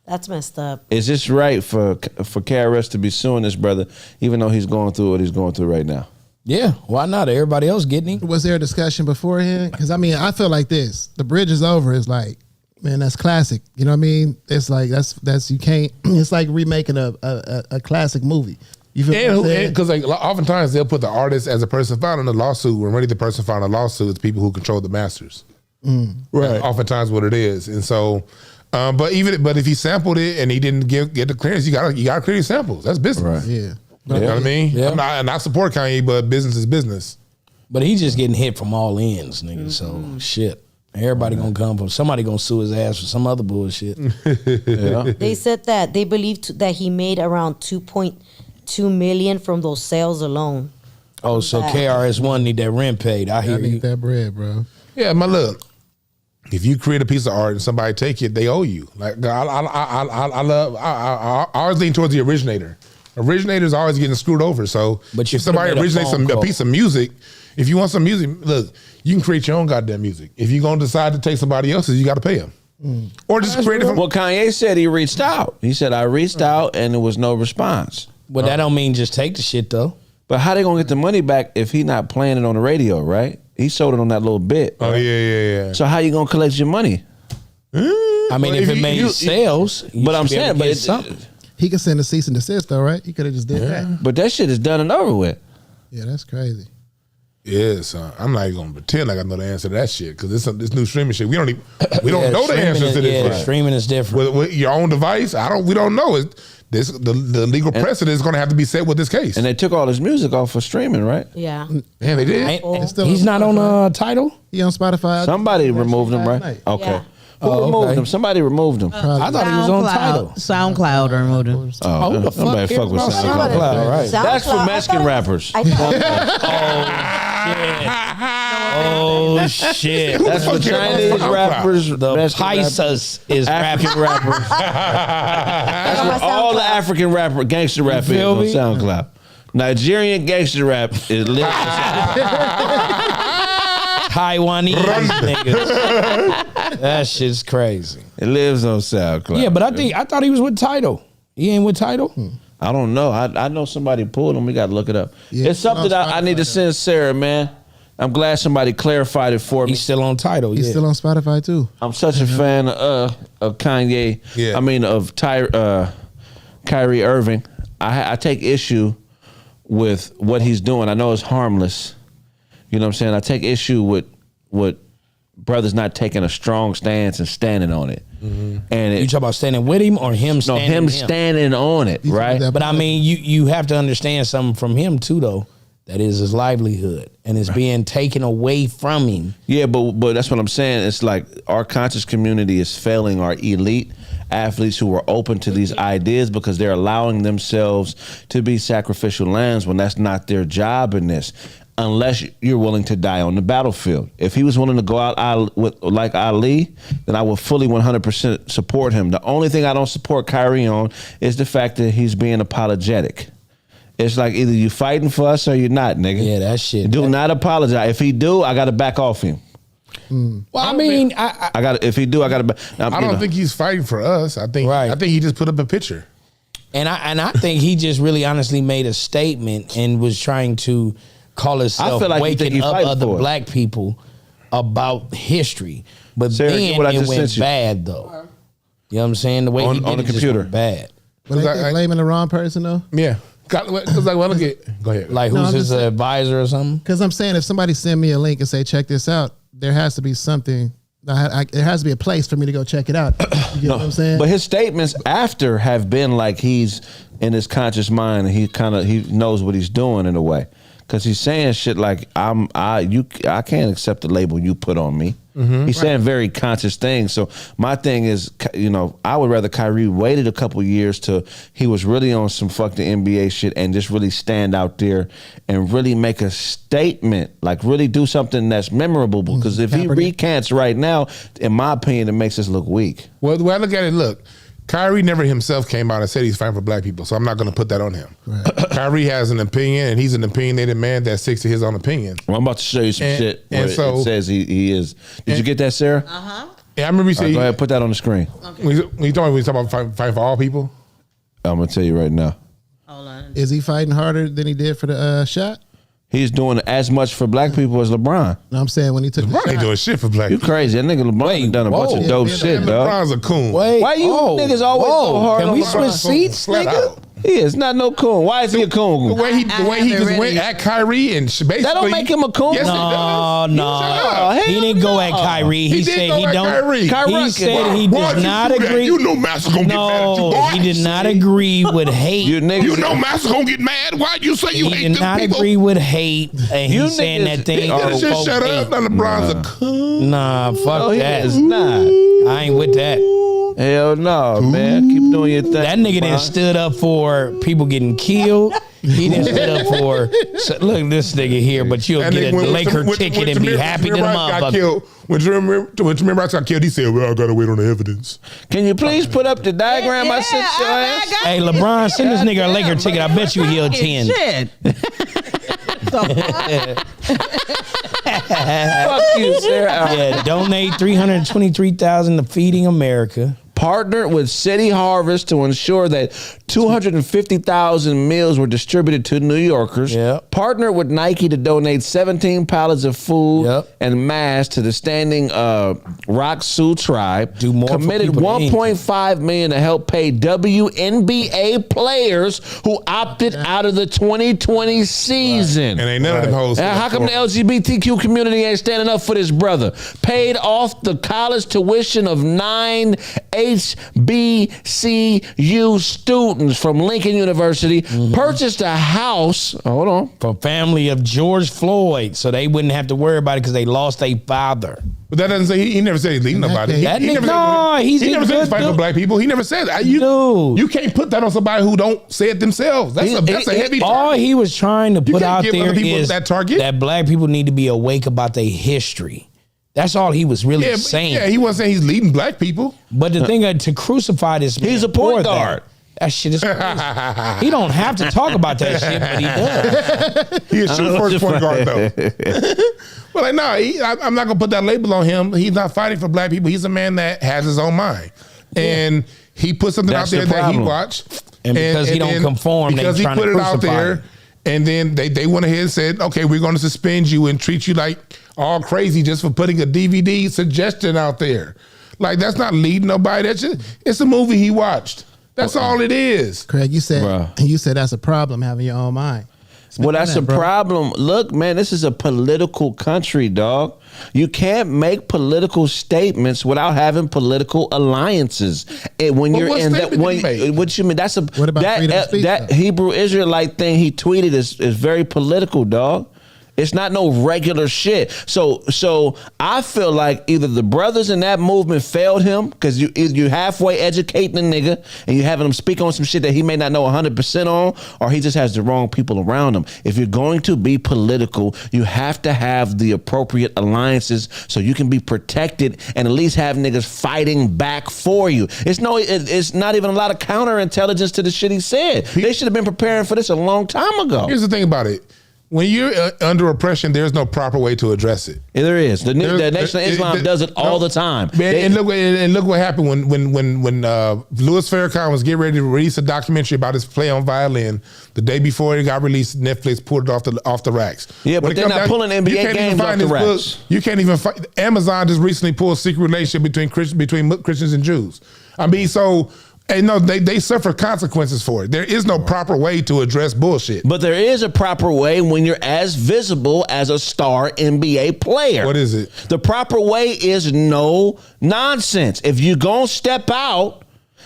[SPEAKER 6] That's messed up.
[SPEAKER 1] Is this right for KRS to be suing this brother, even though he's going through what he's going through right now?
[SPEAKER 2] Yeah, why not? Everybody else getting him.
[SPEAKER 5] Was there a discussion beforehand? Because I mean, I feel like this. The Bridge is Over is like, man, that's classic. You know what I mean? It's like that's you can't. It's like remaking a classic movie. You feel what I'm saying?
[SPEAKER 3] Because like oftentimes they'll put the artist as a person found in a lawsuit. When really the person found a lawsuit, it's people who control the masters.
[SPEAKER 2] Right.
[SPEAKER 3] That's oftentimes what it is, and so. But if he sampled it and he didn't get the clearance, you gotta clear your samples. That's business.
[SPEAKER 5] Yeah.
[SPEAKER 3] You know what I mean?
[SPEAKER 2] Yeah.
[SPEAKER 3] And I support Kanye, but business is business.
[SPEAKER 2] But he's just getting hit from all ends, nigga. So shit. Everybody gonna come from somebody gonna sue his ass for some other bullshit.
[SPEAKER 6] They said that they believe that he made around 2.2 million from those sales alone.
[SPEAKER 2] Oh, so KRS-One need that rent paid. I
[SPEAKER 5] I
[SPEAKER 2] hear you.
[SPEAKER 5] need that bread, bro.
[SPEAKER 3] Yeah, my look. If you create a piece of art and somebody take it, they owe you. Like I always lean towards the originator. Originators are always getting screwed over. So
[SPEAKER 2] But you
[SPEAKER 3] if somebody
[SPEAKER 2] could've made a
[SPEAKER 3] originates
[SPEAKER 2] phone
[SPEAKER 3] a
[SPEAKER 2] call.
[SPEAKER 3] piece of music, if you want some music, look, you can create your own goddamn music. If you're gonna decide to take somebody else's, you got to pay them. Or just create it from.
[SPEAKER 1] Well, Kanye said he reached out. He said, I reached out and there was no response.
[SPEAKER 2] But that don't mean just take the shit though.
[SPEAKER 1] But how they gonna get the money back if he not playing it on the radio, right? He sold it on that little bit.
[SPEAKER 3] Oh, yeah.
[SPEAKER 1] So how you gonna collect your money?
[SPEAKER 2] I mean, if it made sales,
[SPEAKER 1] But I'm saying, but
[SPEAKER 2] something.
[SPEAKER 5] He could send a cease and desist though, right? He could have just did that.
[SPEAKER 1] But that shit is done and over with.
[SPEAKER 5] Yeah, that's crazy.
[SPEAKER 3] Yeah, son. I'm not even gonna pretend like I know the answer to that shit because this new streaming shit. We don't know the
[SPEAKER 2] Streaming
[SPEAKER 3] answers to
[SPEAKER 2] is-
[SPEAKER 3] this.
[SPEAKER 2] Yeah,
[SPEAKER 3] Right?
[SPEAKER 2] streaming is different.
[SPEAKER 3] With your own device, we don't know. The legal precedent is gonna have to be set with this case.
[SPEAKER 1] And they took all his music off for streaming, right?
[SPEAKER 6] Yeah.
[SPEAKER 3] Man, they did.
[SPEAKER 2] Ain't-
[SPEAKER 5] still
[SPEAKER 2] he's
[SPEAKER 5] on
[SPEAKER 2] not on Tidal.
[SPEAKER 5] He on Spotify.
[SPEAKER 1] Somebody
[SPEAKER 5] That
[SPEAKER 1] removed
[SPEAKER 5] shit
[SPEAKER 1] him,
[SPEAKER 5] last
[SPEAKER 1] right?
[SPEAKER 5] night.
[SPEAKER 1] Okay.
[SPEAKER 6] Yeah.
[SPEAKER 1] Who
[SPEAKER 2] Oh,
[SPEAKER 1] removed
[SPEAKER 2] okay.
[SPEAKER 1] him? Somebody removed him.
[SPEAKER 2] I thought he was on Tidal.
[SPEAKER 4] SoundCloud removed him.
[SPEAKER 1] Oh,
[SPEAKER 2] Who the fuck
[SPEAKER 1] nobody
[SPEAKER 2] cares
[SPEAKER 1] fuck with
[SPEAKER 2] about
[SPEAKER 1] SoundCloud.
[SPEAKER 2] SoundCloud, right?
[SPEAKER 1] That's for Mexican rappers.
[SPEAKER 2] Oh shit!
[SPEAKER 1] That's for
[SPEAKER 3] Who the fuck
[SPEAKER 1] Chinese
[SPEAKER 3] cares about
[SPEAKER 1] rappers.
[SPEAKER 2] The
[SPEAKER 1] Mexican rappers,
[SPEAKER 2] Paisas is
[SPEAKER 1] African
[SPEAKER 2] rapping.
[SPEAKER 1] rappers. That's for all the African rapper, gangster rap is
[SPEAKER 2] feel
[SPEAKER 1] on
[SPEAKER 2] me?
[SPEAKER 1] SoundCloud. Nigerian gangster rap is lit.
[SPEAKER 2] Taiwanese niggas. That shit's crazy.
[SPEAKER 1] It lives on SoundCloud.
[SPEAKER 2] Yeah, but I thought he was with Tidal. He ain't with Tidal.
[SPEAKER 1] I don't know. I know somebody pulled him. We got to look it up.
[SPEAKER 5] Yeah,
[SPEAKER 1] It's something
[SPEAKER 5] no,
[SPEAKER 1] I need to send Sarah, man. I'm glad somebody clarified it for me.
[SPEAKER 2] He's still on Tidal.
[SPEAKER 5] He's
[SPEAKER 2] Yeah.
[SPEAKER 5] still on Spotify too.
[SPEAKER 1] I'm such a fan of Kanye.
[SPEAKER 3] Yeah.
[SPEAKER 1] I mean of Kyrie Irving. I take issue with what he's doing. I know it's harmless. You know what I'm saying? I take issue with brothers not taking a strong stance and standing on it. And
[SPEAKER 2] You
[SPEAKER 1] it,
[SPEAKER 2] talking about standing with him or him
[SPEAKER 1] no,
[SPEAKER 2] standing
[SPEAKER 1] him
[SPEAKER 2] with him?
[SPEAKER 1] standing on it, right?
[SPEAKER 5] that-
[SPEAKER 2] But I mean, you have to understand something from him too, though. That is his livelihood, and it's being taken away from him.
[SPEAKER 1] Yeah, but that's what I'm saying. It's like our conscious community is failing our elite athletes who are open to these ideas because they're allowing themselves to be sacrificial lambs when that's not their job in this. Unless you're willing to die on the battlefield. If he was willing to go out like Ali, then I would fully 100% support him. The only thing I don't support Kyrie on is the fact that he's being apologetic. It's like either you fighting for us or you're not, nigga.
[SPEAKER 2] Yeah, that shit.
[SPEAKER 1] Do not apologize. If he do, I got to back off him.
[SPEAKER 2] Well, I mean, I
[SPEAKER 1] I got. If he do, I got to.
[SPEAKER 3] I don't think he's fighting for us. I think he just put up a picture.
[SPEAKER 2] and I think he just really honestly made a statement and was trying to call himself
[SPEAKER 1] feel like you think
[SPEAKER 2] waking
[SPEAKER 1] he
[SPEAKER 2] up
[SPEAKER 1] fighting
[SPEAKER 2] other
[SPEAKER 1] for it.
[SPEAKER 2] black people about history. But
[SPEAKER 1] Sarah,
[SPEAKER 2] then
[SPEAKER 1] get what I
[SPEAKER 2] it
[SPEAKER 1] just
[SPEAKER 2] went
[SPEAKER 1] sent you.
[SPEAKER 2] bad though. You know what I'm saying? The way
[SPEAKER 1] On-
[SPEAKER 2] he did
[SPEAKER 1] on the
[SPEAKER 2] it just
[SPEAKER 1] computer.
[SPEAKER 2] went bad.
[SPEAKER 5] But ain't they blaming the wrong person though?
[SPEAKER 3] Yeah. Because like, well, look at. Go ahead.
[SPEAKER 2] Like
[SPEAKER 5] No,
[SPEAKER 2] who's
[SPEAKER 5] I'm
[SPEAKER 2] his
[SPEAKER 5] just saying-
[SPEAKER 2] advisor or something?
[SPEAKER 5] Because I'm saying if somebody send me a link and say check this out, there has to be something. There has to be a place for me to go check it out. You get what I'm saying?
[SPEAKER 1] But his statements after have been like he's in his conscious mind and he knows what he's doing in a way. Cause he's saying shit like I can't accept the label you put on me. He's saying very conscious things. So my thing is, I would rather Kyrie waited a couple years till he was really on some fuck the NBA shit and just really stand out there and really make a statement, like really do something that's memorable. Because if he
[SPEAKER 5] Kaepernick.
[SPEAKER 1] recants right now, in my opinion, it makes us look weak.
[SPEAKER 3] Well, the way I look at it, look, Kyrie never himself came out and said he's fighting for black people, so I'm not going to put that on him. Right. Kyrie has an opinion, and he's an opinionated man that sticks to his own opinion.
[SPEAKER 1] Well, I'm about to show you some shit where
[SPEAKER 3] and so-
[SPEAKER 1] it says he is. Did you get that, Sarah?
[SPEAKER 3] Yeah, I remember you
[SPEAKER 1] All right,
[SPEAKER 3] saying,
[SPEAKER 1] go ahead, put that on the screen.
[SPEAKER 3] when you talking about fighting for all people,
[SPEAKER 1] I'm gonna tell you right now.
[SPEAKER 5] Is he fighting harder than he did for the shot?
[SPEAKER 1] He's doing as much for black people as LeBron.
[SPEAKER 5] No, I'm saying when he took the
[SPEAKER 3] LeBron ain't
[SPEAKER 5] shot.
[SPEAKER 3] doing shit for black
[SPEAKER 1] You
[SPEAKER 3] people.
[SPEAKER 1] crazy? That nigga LeBron done a bunch of
[SPEAKER 5] whoa.
[SPEAKER 1] dope
[SPEAKER 5] Yeah,
[SPEAKER 1] shit,
[SPEAKER 3] And
[SPEAKER 1] dog.
[SPEAKER 3] LeBron's a coon.
[SPEAKER 2] Wait,
[SPEAKER 1] Why you niggas always go hard
[SPEAKER 2] Can
[SPEAKER 1] on
[SPEAKER 2] we
[SPEAKER 1] LeBron?
[SPEAKER 2] switch seats,
[SPEAKER 3] Flat
[SPEAKER 2] nigga?
[SPEAKER 3] out.
[SPEAKER 1] He is not no coon. Why is he a
[SPEAKER 3] The
[SPEAKER 1] coon?
[SPEAKER 3] way he just
[SPEAKER 4] really-
[SPEAKER 3] went at Kyrie and basically
[SPEAKER 1] That don't make him a coon.
[SPEAKER 3] Yes, it
[SPEAKER 2] No,
[SPEAKER 3] does.
[SPEAKER 2] no.
[SPEAKER 1] hell
[SPEAKER 2] He didn't go at
[SPEAKER 1] no.
[SPEAKER 2] Kyrie. He
[SPEAKER 3] He did
[SPEAKER 2] said
[SPEAKER 3] go
[SPEAKER 2] he
[SPEAKER 3] at
[SPEAKER 2] don't.
[SPEAKER 3] Kyrie.
[SPEAKER 1] Kyrie
[SPEAKER 2] He said he
[SPEAKER 3] Why'd
[SPEAKER 2] does
[SPEAKER 3] you
[SPEAKER 2] not
[SPEAKER 3] do that?
[SPEAKER 2] agree.
[SPEAKER 3] You know Master gonna get mad at you,
[SPEAKER 2] No,
[SPEAKER 3] boy.
[SPEAKER 2] he did not agree with hate.
[SPEAKER 1] You niggas.
[SPEAKER 3] You know Master gonna get mad. Why'd you say you
[SPEAKER 2] He
[SPEAKER 3] hate
[SPEAKER 2] did
[SPEAKER 3] them
[SPEAKER 2] not
[SPEAKER 3] people?
[SPEAKER 2] agree with hate, and
[SPEAKER 1] You
[SPEAKER 2] he's saying
[SPEAKER 1] niggas
[SPEAKER 2] that thing.
[SPEAKER 1] are-
[SPEAKER 3] Just
[SPEAKER 2] folk
[SPEAKER 3] shut
[SPEAKER 2] hate.
[SPEAKER 3] up. Now LeBron's a coon.
[SPEAKER 2] Nah, fuck
[SPEAKER 1] No, he
[SPEAKER 2] that.
[SPEAKER 1] is not.
[SPEAKER 2] I ain't with that.
[SPEAKER 1] Hell no, man. Keep doing your thing.
[SPEAKER 2] That nigga done stood up for people getting killed. He done stood up for. So, look at this nigga here, but you'll
[SPEAKER 3] And
[SPEAKER 2] get
[SPEAKER 3] then
[SPEAKER 2] a Laker ticket and be happy to the
[SPEAKER 3] got
[SPEAKER 2] motherfucker.
[SPEAKER 3] killed. When Jermaine Rice got killed, he said, "Well, I gotta wait on the evidence."
[SPEAKER 1] Can you please put up the diagram I sent your ass?
[SPEAKER 2] Hey, LeBron, send this nigga a Laker ticket. I bet you he'll 10.
[SPEAKER 4] Shit. So,
[SPEAKER 1] Fuck you, Sarah.
[SPEAKER 2] Yeah, donate $323,000 to Feeding America.
[SPEAKER 1] Partnered with City Harvest to ensure that 250,000 meals were distributed to New Yorkers.
[SPEAKER 2] Yep.
[SPEAKER 1] Partnered with Nike to donate 17 pallets of food
[SPEAKER 2] Yep.
[SPEAKER 1] and masks to the Standing Rock Sioux tribe.
[SPEAKER 2] Do more for
[SPEAKER 1] Committed
[SPEAKER 2] people than
[SPEAKER 1] $1.5 million to help pay WNBA players who opted out of the 2020 season.
[SPEAKER 3] And ain't none of them hoes.
[SPEAKER 1] And how come the LGBTQ community ain't standing up for this brother? Paid off the college tuition of 9 HBCU students from Lincoln University. Purchased a house. Hold on.
[SPEAKER 2] For family of George Floyd, so they wouldn't have to worry about it because they lost a father.
[SPEAKER 3] But that doesn't say he never said he's leading nobody.
[SPEAKER 2] That
[SPEAKER 3] he
[SPEAKER 2] nigga-
[SPEAKER 3] never
[SPEAKER 2] no,
[SPEAKER 3] said,
[SPEAKER 2] he's
[SPEAKER 3] he
[SPEAKER 2] a
[SPEAKER 3] never said he's
[SPEAKER 2] good
[SPEAKER 3] fighting for
[SPEAKER 2] dude.
[SPEAKER 3] black people. He never said that.
[SPEAKER 2] Dude.
[SPEAKER 3] You can't put that on somebody who don't say it themselves. That's a heavy.
[SPEAKER 2] All he was trying to put
[SPEAKER 3] can't
[SPEAKER 2] out
[SPEAKER 3] give
[SPEAKER 2] there
[SPEAKER 3] other people
[SPEAKER 2] is
[SPEAKER 3] that target.
[SPEAKER 2] that black people need to be awake about their history. That's all he was really saying.
[SPEAKER 3] Yeah, he wasn't saying he's leading black people.
[SPEAKER 2] But the thing to crucify this man
[SPEAKER 1] He's a point
[SPEAKER 2] for
[SPEAKER 1] guard.
[SPEAKER 2] That shit is crazy. He don't have to talk about that shit, but he does.
[SPEAKER 3] He is your first point guard though. But like, no, I'm not gonna put that label on him. He's not fighting for black people. He's a man that has his own mind, and he put something
[SPEAKER 1] That's
[SPEAKER 3] out there
[SPEAKER 1] the
[SPEAKER 3] that he
[SPEAKER 1] problem.
[SPEAKER 3] watched.
[SPEAKER 2] And because he don't
[SPEAKER 3] then
[SPEAKER 2] conform, they
[SPEAKER 3] because he
[SPEAKER 2] trying to
[SPEAKER 3] put it out
[SPEAKER 2] crucify
[SPEAKER 3] there,
[SPEAKER 2] him.
[SPEAKER 3] and then they went ahead and said, okay, we're going to suspend you and treat you like all crazy just for putting a DVD suggestion out there. Like, that's not leading nobody. That's just, it's a movie he watched. That's all it is.
[SPEAKER 5] Craig, you said
[SPEAKER 1] Bruh.
[SPEAKER 5] that's a problem having your own mind.
[SPEAKER 1] Well, that's
[SPEAKER 5] that,
[SPEAKER 1] a
[SPEAKER 5] bro.
[SPEAKER 1] problem. Look, man, this is a political country, dog. You can't make political statements without having political alliances. And when
[SPEAKER 3] Well,
[SPEAKER 1] you're
[SPEAKER 3] what
[SPEAKER 1] in that,
[SPEAKER 3] statement did he make?
[SPEAKER 1] what you mean? That's a
[SPEAKER 5] What about freedom of speech,
[SPEAKER 1] that
[SPEAKER 5] though?
[SPEAKER 1] Hebrew Israelite thing he tweeted is very political, dog. It's not no regular shit. So I feel like either the brothers in that movement failed him because you halfway educating a nigga and you having him speak on some shit that he may not know 100% on, or he just has the wrong people around him. If you're going to be political, you have to have the appropriate alliances so you can be protected and at least have niggas fighting back for you. It's not even a lot of counterintelligence to the shit he said. They should have been preparing for this a long time ago.
[SPEAKER 3] Here's the thing about it. When you're under oppression, there's no proper way to address it.
[SPEAKER 1] Yeah, there is. The Nation of Islam does it all the time.
[SPEAKER 3] And look what happened when Louis Farrakhan was getting ready to release a documentary about his play on violin. The day before it got released, Netflix pulled it off the racks.
[SPEAKER 1] Yeah, but
[SPEAKER 3] When it
[SPEAKER 1] they're
[SPEAKER 3] comes
[SPEAKER 1] not pulling NBA
[SPEAKER 3] you can't even
[SPEAKER 1] games
[SPEAKER 3] find
[SPEAKER 1] off the
[SPEAKER 3] his book.
[SPEAKER 1] racks.
[SPEAKER 3] You can't even find. Amazon just recently pulled a secret relationship between Christians and Jews. I mean, so. And no, they suffer consequences for it. There is no proper way to address bullshit.
[SPEAKER 1] But there is a proper way when you're as visible as a star NBA player.
[SPEAKER 3] What is it?
[SPEAKER 1] The proper way is no nonsense. If you gonna step out,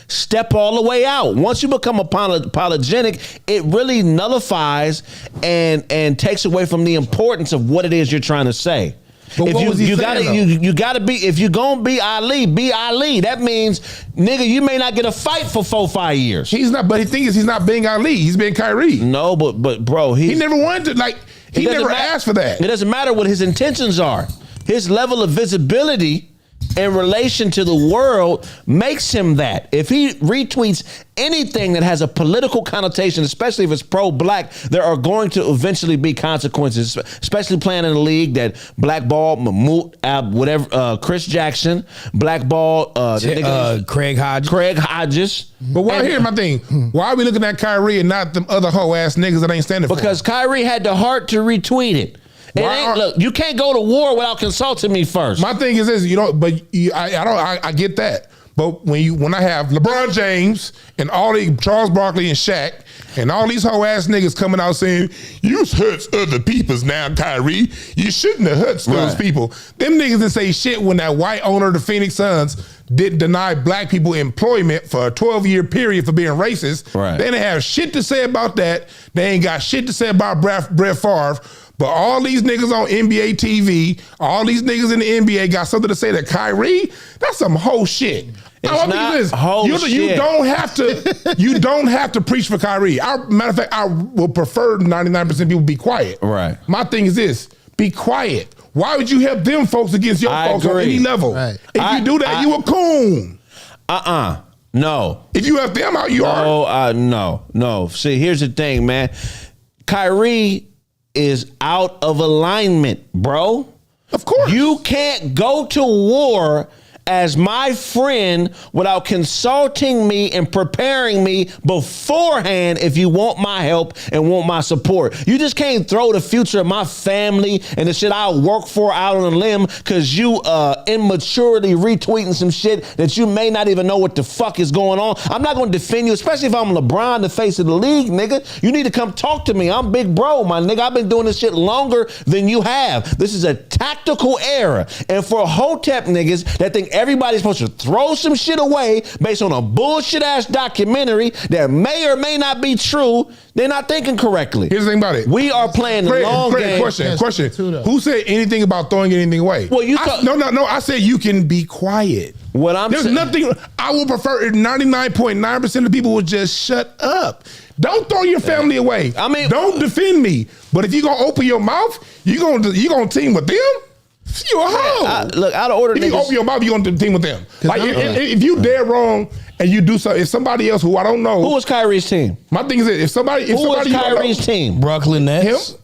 [SPEAKER 1] step all the way out. Once you become apologetic, it really nullifies and takes away from the importance of what it is you're trying to say.
[SPEAKER 3] But
[SPEAKER 1] If
[SPEAKER 3] what was he
[SPEAKER 1] you
[SPEAKER 3] saying,
[SPEAKER 1] gotta you gotta be, if you gonna be Ali, be Ali. That means, nigga, you may not get a fight for 4-5 years.
[SPEAKER 3] He's not, but the thing is, he's not being Ali. He's being Kyrie.
[SPEAKER 1] No, but bro,
[SPEAKER 3] He never wanted to, he
[SPEAKER 1] It doesn't
[SPEAKER 3] never
[SPEAKER 1] ma-
[SPEAKER 3] asked for that.
[SPEAKER 1] It doesn't matter what his intentions are. His level of visibility in relation to the world makes him that. If he retweets anything that has a political connotation, especially if it's pro-black, there are going to eventually be consequences, especially playing in a league that blackballed Chris Jackson, blackballed
[SPEAKER 2] Craig
[SPEAKER 1] Hodges.
[SPEAKER 3] But here's my thing. Why are we looking at Kyrie and not them other hoe ass niggas that ain't standing for
[SPEAKER 1] Because
[SPEAKER 3] him?
[SPEAKER 1] Kyrie had the heart to retweet it. Look, you can't go to war without consulting me first.
[SPEAKER 3] My thing is this, I get that. But when I have LeBron James and all these Charles Barkley and Shaq and all these hoe ass niggas coming out saying, you hurts other people's now, Kyrie. You shouldn't have hurt those people. Them niggas didn't say shit when that white owner of the Phoenix Suns didn't deny black people employment for a 12-year period for being racist.
[SPEAKER 1] Right.
[SPEAKER 3] They didn't have shit to say about that. They ain't got shit to say about Brett Favre. But all these niggas on NBA TV, all these niggas in the NBA got something to say to Kyrie. That's some whole shit.
[SPEAKER 1] It's not whole
[SPEAKER 3] you
[SPEAKER 1] shit.
[SPEAKER 3] don't have to. You don't have to preach for Kyrie. Matter of fact, I would prefer 99% of people be quiet.
[SPEAKER 1] Right.
[SPEAKER 3] My thing is this: be quiet. Why would you help them folks against your folks on any level?
[SPEAKER 5] Right.
[SPEAKER 3] If you do that, you a coon.
[SPEAKER 1] No.
[SPEAKER 3] If you help them out, you are.
[SPEAKER 1] No. See, here's the thing, man. Kyrie is out of alignment, bro.
[SPEAKER 3] Of course.
[SPEAKER 1] You can't go to war as my friend without consulting me and preparing me beforehand if you want my help and want my support. You just can't throw the future of my family and the shit I'll work for out on a limb because you immaturely retweeting some shit that you may not even know what the fuck is going on. I'm not going to defend you, especially if I'm LeBron, the face of the league, nigga. You need to come talk to me. I'm big bro, my nigga. I've been doing this shit longer than you have. This is a tactical error. And for Hotep niggas that think everybody's supposed to throw some shit away based on a bullshit ass documentary that may or may not be true, they're not thinking correctly.
[SPEAKER 3] Here's the thing about it.
[SPEAKER 1] We are playing the long game.
[SPEAKER 3] Question. Who said anything about throwing anything away?
[SPEAKER 1] Well,
[SPEAKER 3] no. I said you can be quiet.
[SPEAKER 1] What I'm
[SPEAKER 3] There's
[SPEAKER 1] saying,
[SPEAKER 3] nothing. I would prefer if 99.9% of people would just shut up. Don't throw your family away.
[SPEAKER 1] I mean,
[SPEAKER 3] don't defend me. But if you're gonna open your mouth, you gonna team with them. You a hoe.
[SPEAKER 1] Look, out of order,
[SPEAKER 3] if you
[SPEAKER 1] niggas.
[SPEAKER 3] open your mouth, you're gonna team with them. Like if you dead wrong and you do something, if somebody else who I don't know,
[SPEAKER 1] Who was Kyrie's team?
[SPEAKER 3] my thing is that if somebody
[SPEAKER 1] Who was
[SPEAKER 3] you don't know-
[SPEAKER 1] Kyrie's team?
[SPEAKER 2] Brooklyn Nets.
[SPEAKER 3] him.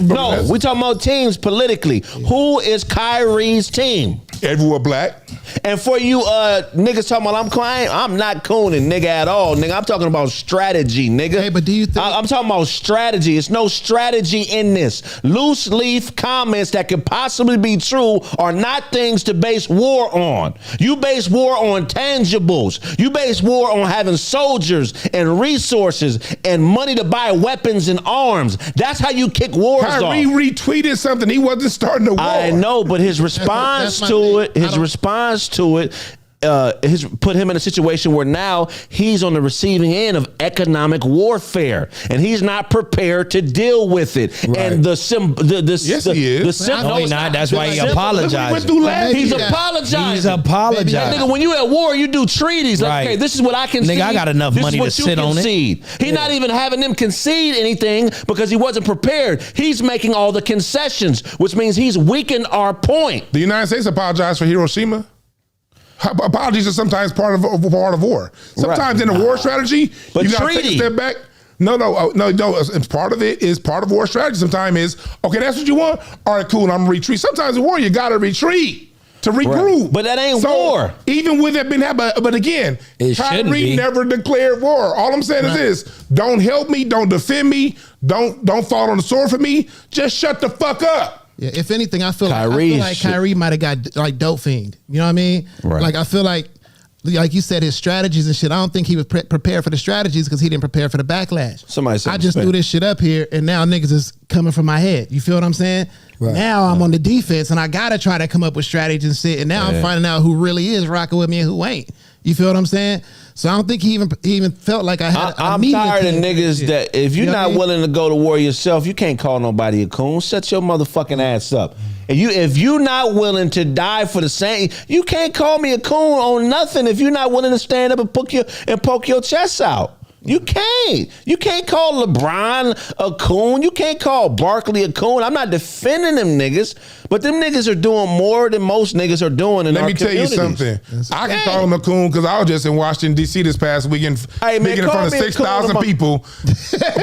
[SPEAKER 1] No, we talking about teams politically. Who is Kyrie's team?
[SPEAKER 3] Everyone black.
[SPEAKER 1] And for you niggas talking about I'm crying, I'm not cooning, nigga, at all, nigga. I'm talking about strategy, nigga.
[SPEAKER 5] Hey, but do you think
[SPEAKER 1] I'm talking about strategy. It's no strategy in this. Loose leaf comments that could possibly be true are not things to base war on. You base war on tangibles. You base war on having soldiers and resources and money to buy weapons and arms. That's how you kick wars off.
[SPEAKER 3] Kyrie retweeted something. He wasn't starting a war.
[SPEAKER 1] I know, but his response
[SPEAKER 5] that's my
[SPEAKER 1] to
[SPEAKER 5] thing.
[SPEAKER 1] it, his response to it, has put him in a situation where now he's on the receiving end of economic warfare, and he's not prepared to deal with it.
[SPEAKER 2] Right.
[SPEAKER 1] And
[SPEAKER 3] Yes, he is.
[SPEAKER 2] No, he's not. That's why he
[SPEAKER 3] Look what we went
[SPEAKER 2] apologized.
[SPEAKER 3] through last
[SPEAKER 1] He's
[SPEAKER 3] year.
[SPEAKER 1] apologizing.
[SPEAKER 2] He's apologizing.
[SPEAKER 1] Nigga, when you at war, you do treaties. Like,
[SPEAKER 2] Right.
[SPEAKER 1] okay, this is what I concede.
[SPEAKER 2] Nigga, I got enough
[SPEAKER 1] This is
[SPEAKER 2] money
[SPEAKER 1] what
[SPEAKER 2] to
[SPEAKER 1] you
[SPEAKER 2] sit on it.
[SPEAKER 1] concede. He's not even having them concede anything because he wasn't prepared. He's making all the concessions, which means he's weakened our point.
[SPEAKER 3] The United States apologized for Hiroshima. Apologies are sometimes part of war. Sometimes in a war strategy,
[SPEAKER 1] But
[SPEAKER 3] you got to take a
[SPEAKER 1] treaty.
[SPEAKER 3] step back. No. It's part of it is part of war strategy. Sometimes is okay. That's what you want. All right, cool. I'm gonna retreat. Sometimes in war, you got to retreat to regroup.
[SPEAKER 1] Right. But that ain't
[SPEAKER 3] So,
[SPEAKER 1] war.
[SPEAKER 3] Even with it being happening, but again,
[SPEAKER 2] It shouldn't
[SPEAKER 3] Kyrie
[SPEAKER 2] be.
[SPEAKER 3] never declared war. All I'm saying is this: don't help me, don't defend me, don't fall on the sword for me. Just shut the fuck up.
[SPEAKER 5] Yeah, if anything, I feel
[SPEAKER 1] Kyrie
[SPEAKER 5] like Kyrie might have got like dope fiend. You know what I mean?
[SPEAKER 1] Right.
[SPEAKER 5] Like I feel like you said, his strategies and shit. I don't think he was prepared for the strategies because he didn't prepare for the backlash.
[SPEAKER 1] Somebody said
[SPEAKER 5] I just threw this shit up here, and now niggas is coming from my head. You feel what I'm saying?
[SPEAKER 2] Right.
[SPEAKER 5] Now I'm on the defense, and I gotta try to come up with strategies and shit. And now I'm finding out who really is rocking with me and who ain't. You feel what I'm saying? So I don't think he even felt like I had.
[SPEAKER 1] I'm tired of niggas that if you're
[SPEAKER 5] You know what I
[SPEAKER 1] not
[SPEAKER 5] mean?
[SPEAKER 1] willing to go to war yourself, you can't call nobody a coon. Shut your motherfucking ass up. And if you're not willing to die for the same, you can't call me a coon on nothing if you're not willing to stand up and poke your chest out. You can't. You can't call LeBron a coon. You can't call Barkley a coon. I'm not defending them niggas, but them niggas are doing more than most niggas are doing in
[SPEAKER 3] Let
[SPEAKER 1] our
[SPEAKER 3] me tell you
[SPEAKER 1] communities.
[SPEAKER 3] something. I can call him a coon because I was just in Washington, D.C. this past weekend
[SPEAKER 1] Hey, man,
[SPEAKER 3] speaking in front of
[SPEAKER 1] call me a coon
[SPEAKER 3] 6,000
[SPEAKER 1] in my-
[SPEAKER 3] people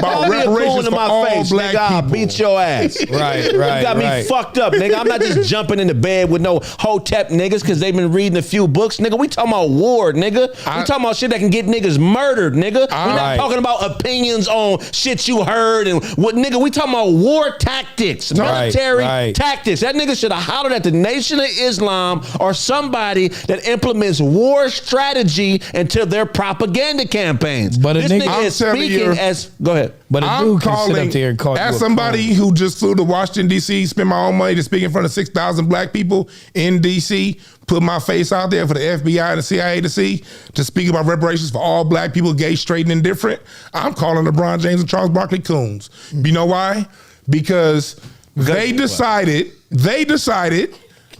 [SPEAKER 1] Call
[SPEAKER 3] about
[SPEAKER 1] me a
[SPEAKER 3] reparations
[SPEAKER 1] coon in
[SPEAKER 3] for
[SPEAKER 1] my
[SPEAKER 3] all
[SPEAKER 1] face,
[SPEAKER 3] black
[SPEAKER 1] nigga. I'll
[SPEAKER 3] people.
[SPEAKER 1] beat your ass.
[SPEAKER 2] Right.
[SPEAKER 1] You got me fucked up, nigga. I'm not just jumping in the bed with no Hotep niggas because they've been reading a few books, nigga. We talking about war, nigga. We talking about shit that can get niggas murdered, nigga. We're not
[SPEAKER 2] Right.
[SPEAKER 1] talking about opinions on shit you heard and what, nigga. We talking about war tactics, military
[SPEAKER 2] right.
[SPEAKER 1] tactics. That nigga should have hollered at the Nation of Islam or somebody that implements war strategy into their propaganda campaigns.
[SPEAKER 2] But a
[SPEAKER 1] this
[SPEAKER 2] nigga-
[SPEAKER 1] nigga is
[SPEAKER 3] I'm telling
[SPEAKER 1] speaking
[SPEAKER 3] you-
[SPEAKER 1] as. Go ahead.
[SPEAKER 2] But a
[SPEAKER 3] I'm
[SPEAKER 2] dude can sit
[SPEAKER 3] calling,
[SPEAKER 2] up there and call you
[SPEAKER 3] as
[SPEAKER 2] a
[SPEAKER 3] somebody
[SPEAKER 2] coon.
[SPEAKER 3] who just flew to Washington, D.C., spent my own money to speak in front of 6,000 black people in D.C., put my face out there for the FBI and the CIA to see, to speak about reparations for all black people, gay, straight, and indifferent. I'm calling LeBron James and Charles Barkley coons. You know why? Because they decided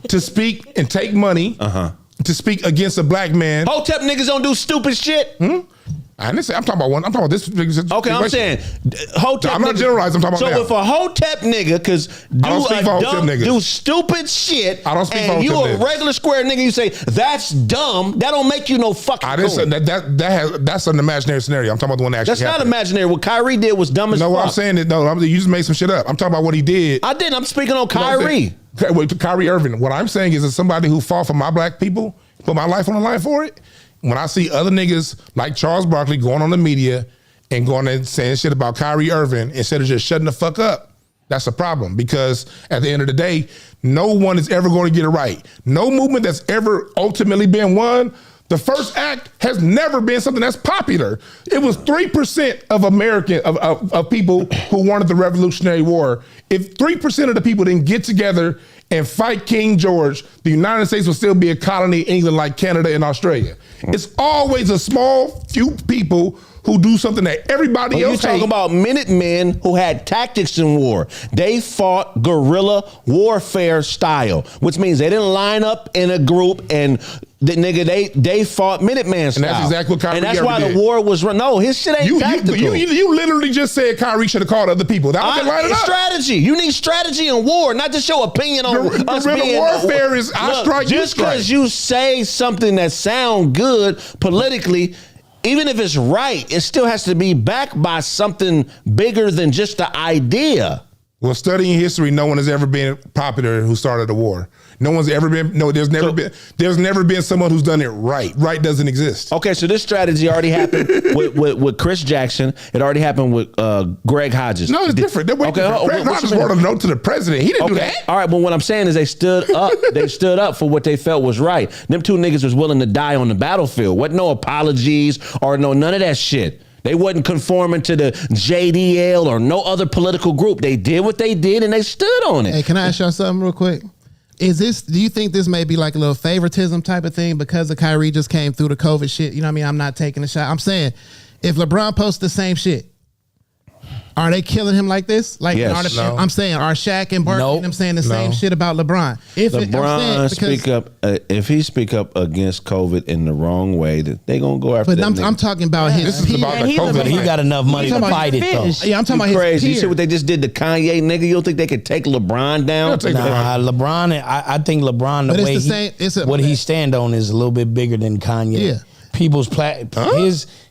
[SPEAKER 3] to speak and take money to speak against a black man.
[SPEAKER 1] Hotep niggas don't do stupid shit.
[SPEAKER 3] I didn't say, I'm talking about this.
[SPEAKER 1] Okay, I'm saying Hotep.
[SPEAKER 3] I'm not
[SPEAKER 1] niggas-
[SPEAKER 3] generalizing, I'm talking about
[SPEAKER 1] So
[SPEAKER 3] now.
[SPEAKER 1] if a Hotep nigga, because
[SPEAKER 3] I don't speak for Hotep niggas.
[SPEAKER 1] do stupid shit,
[SPEAKER 3] I don't speak for
[SPEAKER 1] and you
[SPEAKER 3] Hotep
[SPEAKER 1] a
[SPEAKER 3] niggas.
[SPEAKER 1] regular square nigga, you say that's dumb. That don't make you no fucking.
[SPEAKER 3] I didn't say
[SPEAKER 1] coon.
[SPEAKER 3] that's an imaginary scenario. I'm talking about the one that actually
[SPEAKER 1] That's not
[SPEAKER 3] happened.
[SPEAKER 1] imaginary. What Kyrie did was dumb as
[SPEAKER 3] No,
[SPEAKER 1] fuck.
[SPEAKER 3] I'm saying that. No, you just made some shit up. I'm talking about what he did.
[SPEAKER 1] I didn't. I'm speaking on
[SPEAKER 3] know what I'm
[SPEAKER 1] Kyrie.
[SPEAKER 3] saying? Kyrie Irving. What I'm saying is, as somebody who fought for my black people, put my life on the line for it, when I see other niggas like Charles Barkley going on the media and going and saying shit about Kyrie Irving instead of just shutting the fuck up, that's a problem. Because at the end of the day, no one is ever going to get it right. No movement that's ever ultimately been won. The first act has never been something that's popular. It was 3% of American of people who wanted the Revolutionary War. If 3% of the people didn't get together and fight King George, the United States would still be a colony in England like Canada and Australia. It's always a small few people who do something that everybody else
[SPEAKER 1] You talk about Minutemen who had tactics in war. They fought guerrilla warfare style, which means they didn't line up in a group and they fought Minuteman style.
[SPEAKER 3] And that's exactly what Kyrie
[SPEAKER 1] And that's
[SPEAKER 3] Irving
[SPEAKER 1] why
[SPEAKER 3] did.
[SPEAKER 1] the war was run. No, his shit ain't tactical.
[SPEAKER 3] You literally just said Kyrie should have called other people. That was line it up.
[SPEAKER 1] Strategy. You need strategy in war, not just your opinion on us being.
[SPEAKER 3] Warfare is I strike, you
[SPEAKER 1] just
[SPEAKER 3] strike.
[SPEAKER 1] because you say something that sounds good politically, even if it's right, it still has to be backed by something bigger than just the idea.
[SPEAKER 3] Well, studying history, no one has ever been popular who started a war. No one's ever been. No, there's never been someone who's done it right. Right doesn't exist.
[SPEAKER 1] Okay, so this strategy already happened with Chris Jackson. It already happened with Greg Hodges.
[SPEAKER 3] No, it's different. Greg Hodges wrote a note to the president. He didn't do that.
[SPEAKER 1] All right, but what I'm saying is they stood up. They stood up for what they felt was right. Them two niggas was willing to die on the battlefield. Wasn't no apologies or none of that shit. They wasn't conforming to the JDL or no other political group. They did what they did and they stood on it.
[SPEAKER 5] Hey, can I ask y'all something real quick? Do you think this may be like a little favoritism type of thing because of Kyrie just came through the COVID shit? You know what I mean? I'm not taking a shot. I'm saying if LeBron posts the same shit, are they killing him like this? Like,
[SPEAKER 1] yes.
[SPEAKER 5] No. I'm saying, are Shaq and Barkley them saying the same shit about LeBron?
[SPEAKER 1] If he speak up against COVID in the wrong way, that they gonna go after.
[SPEAKER 5] But I'm talking about his.
[SPEAKER 3] This is about the COVID.
[SPEAKER 2] He got enough money to fight it though.
[SPEAKER 5] Yeah, I'm talking about
[SPEAKER 1] crazy.
[SPEAKER 5] his
[SPEAKER 1] You see what they just did to Kanye, nigga? You don't think they could take LeBron down?
[SPEAKER 2] LeBron. I think LeBron. The way what he stand on is a little bit bigger than Kanye.
[SPEAKER 5] Yeah.
[SPEAKER 2] People's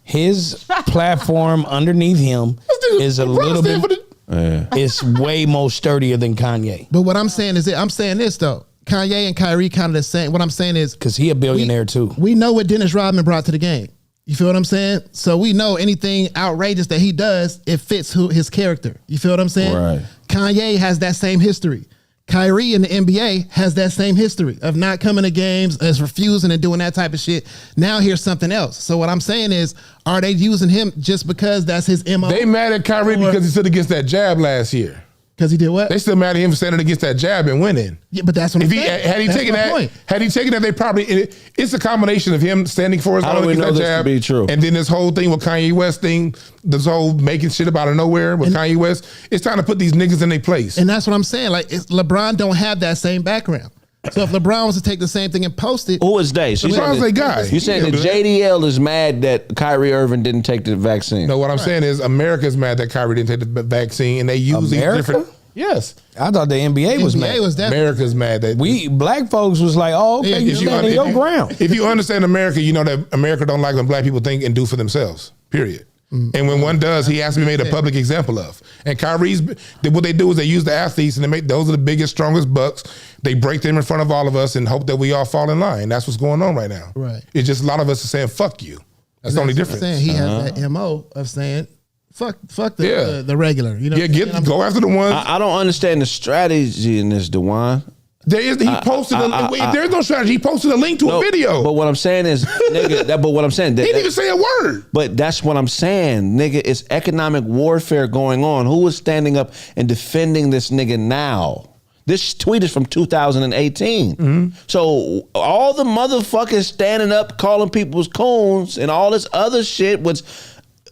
[SPEAKER 2] his platform underneath him is a little bit. It's way more sturdier than Kanye.
[SPEAKER 5] But what I'm saying is, I'm saying this though. Kanye and Kyrie kind of the same. What I'm saying is,
[SPEAKER 2] because he a billionaire too.
[SPEAKER 5] We know what Dennis Rodman brought to the game. You feel what I'm saying? So we know anything outrageous that he does, it fits his character. You feel what I'm saying?
[SPEAKER 1] Right.
[SPEAKER 5] Kanye has that same history. Kyrie in the NBA has that same history of not coming to games, as refusing and doing that type of shit. Now here's something else. So what I'm saying is, are they using him just because that's his MO?
[SPEAKER 3] They mad at Kyrie because he stood against that jab last year.
[SPEAKER 5] Because he did what?
[SPEAKER 3] They still mad at him for standing against that jab and winning.
[SPEAKER 5] Yeah, but that's what I'm saying.
[SPEAKER 3] Had he taken that, they probably. It's a combination of him standing for his own against that jab,
[SPEAKER 1] to be true?
[SPEAKER 3] And then this whole thing with Kanye West thing, this whole making shit about of nowhere with Kanye West. It's time to put these niggas in their place.
[SPEAKER 5] And that's what I'm saying. Like, LeBron don't have that same background. So if LeBron was to take the same thing and post it,
[SPEAKER 1] who is they? So
[SPEAKER 3] LeBron's a guy.
[SPEAKER 1] You saying the JDL is mad that Kyrie Irving didn't take the vaccine?
[SPEAKER 3] No, what I'm saying is America's mad that Kyrie didn't take the vaccine, and they use these different. Yes,
[SPEAKER 2] I thought the NBA was mad.
[SPEAKER 3] America's mad that
[SPEAKER 2] we black folks was like, oh, okay, you stand your ground.
[SPEAKER 3] If you understand America, you know that America don't like when black people think and do for themselves. Period. And when one does, he has to be made a public example of. And Kyrie's, what they do is they use the athletes and they make those are the biggest, strongest bucks. They break them in front of all of us and hope that we all fall in line. That's what's going on right now.
[SPEAKER 5] Right.
[SPEAKER 3] It's just a lot of us are saying "fuck you." That's the only difference.
[SPEAKER 5] He has that MO of saying, Fuck the regular. You know,
[SPEAKER 3] go after the ones.
[SPEAKER 1] I don't understand the strategy in this, DeJuan.
[SPEAKER 3] There's no strategy. He posted a link to a video.
[SPEAKER 1] But what I'm saying is, nigga, he
[SPEAKER 3] didn't even say a word.
[SPEAKER 1] But that's what I'm saying, nigga. It's economic warfare going on. Who is standing up and defending this nigga now? This tweet is from 2018. Mm-hmm. So all the motherfuckers standing up, calling people's coons and all this other shit, which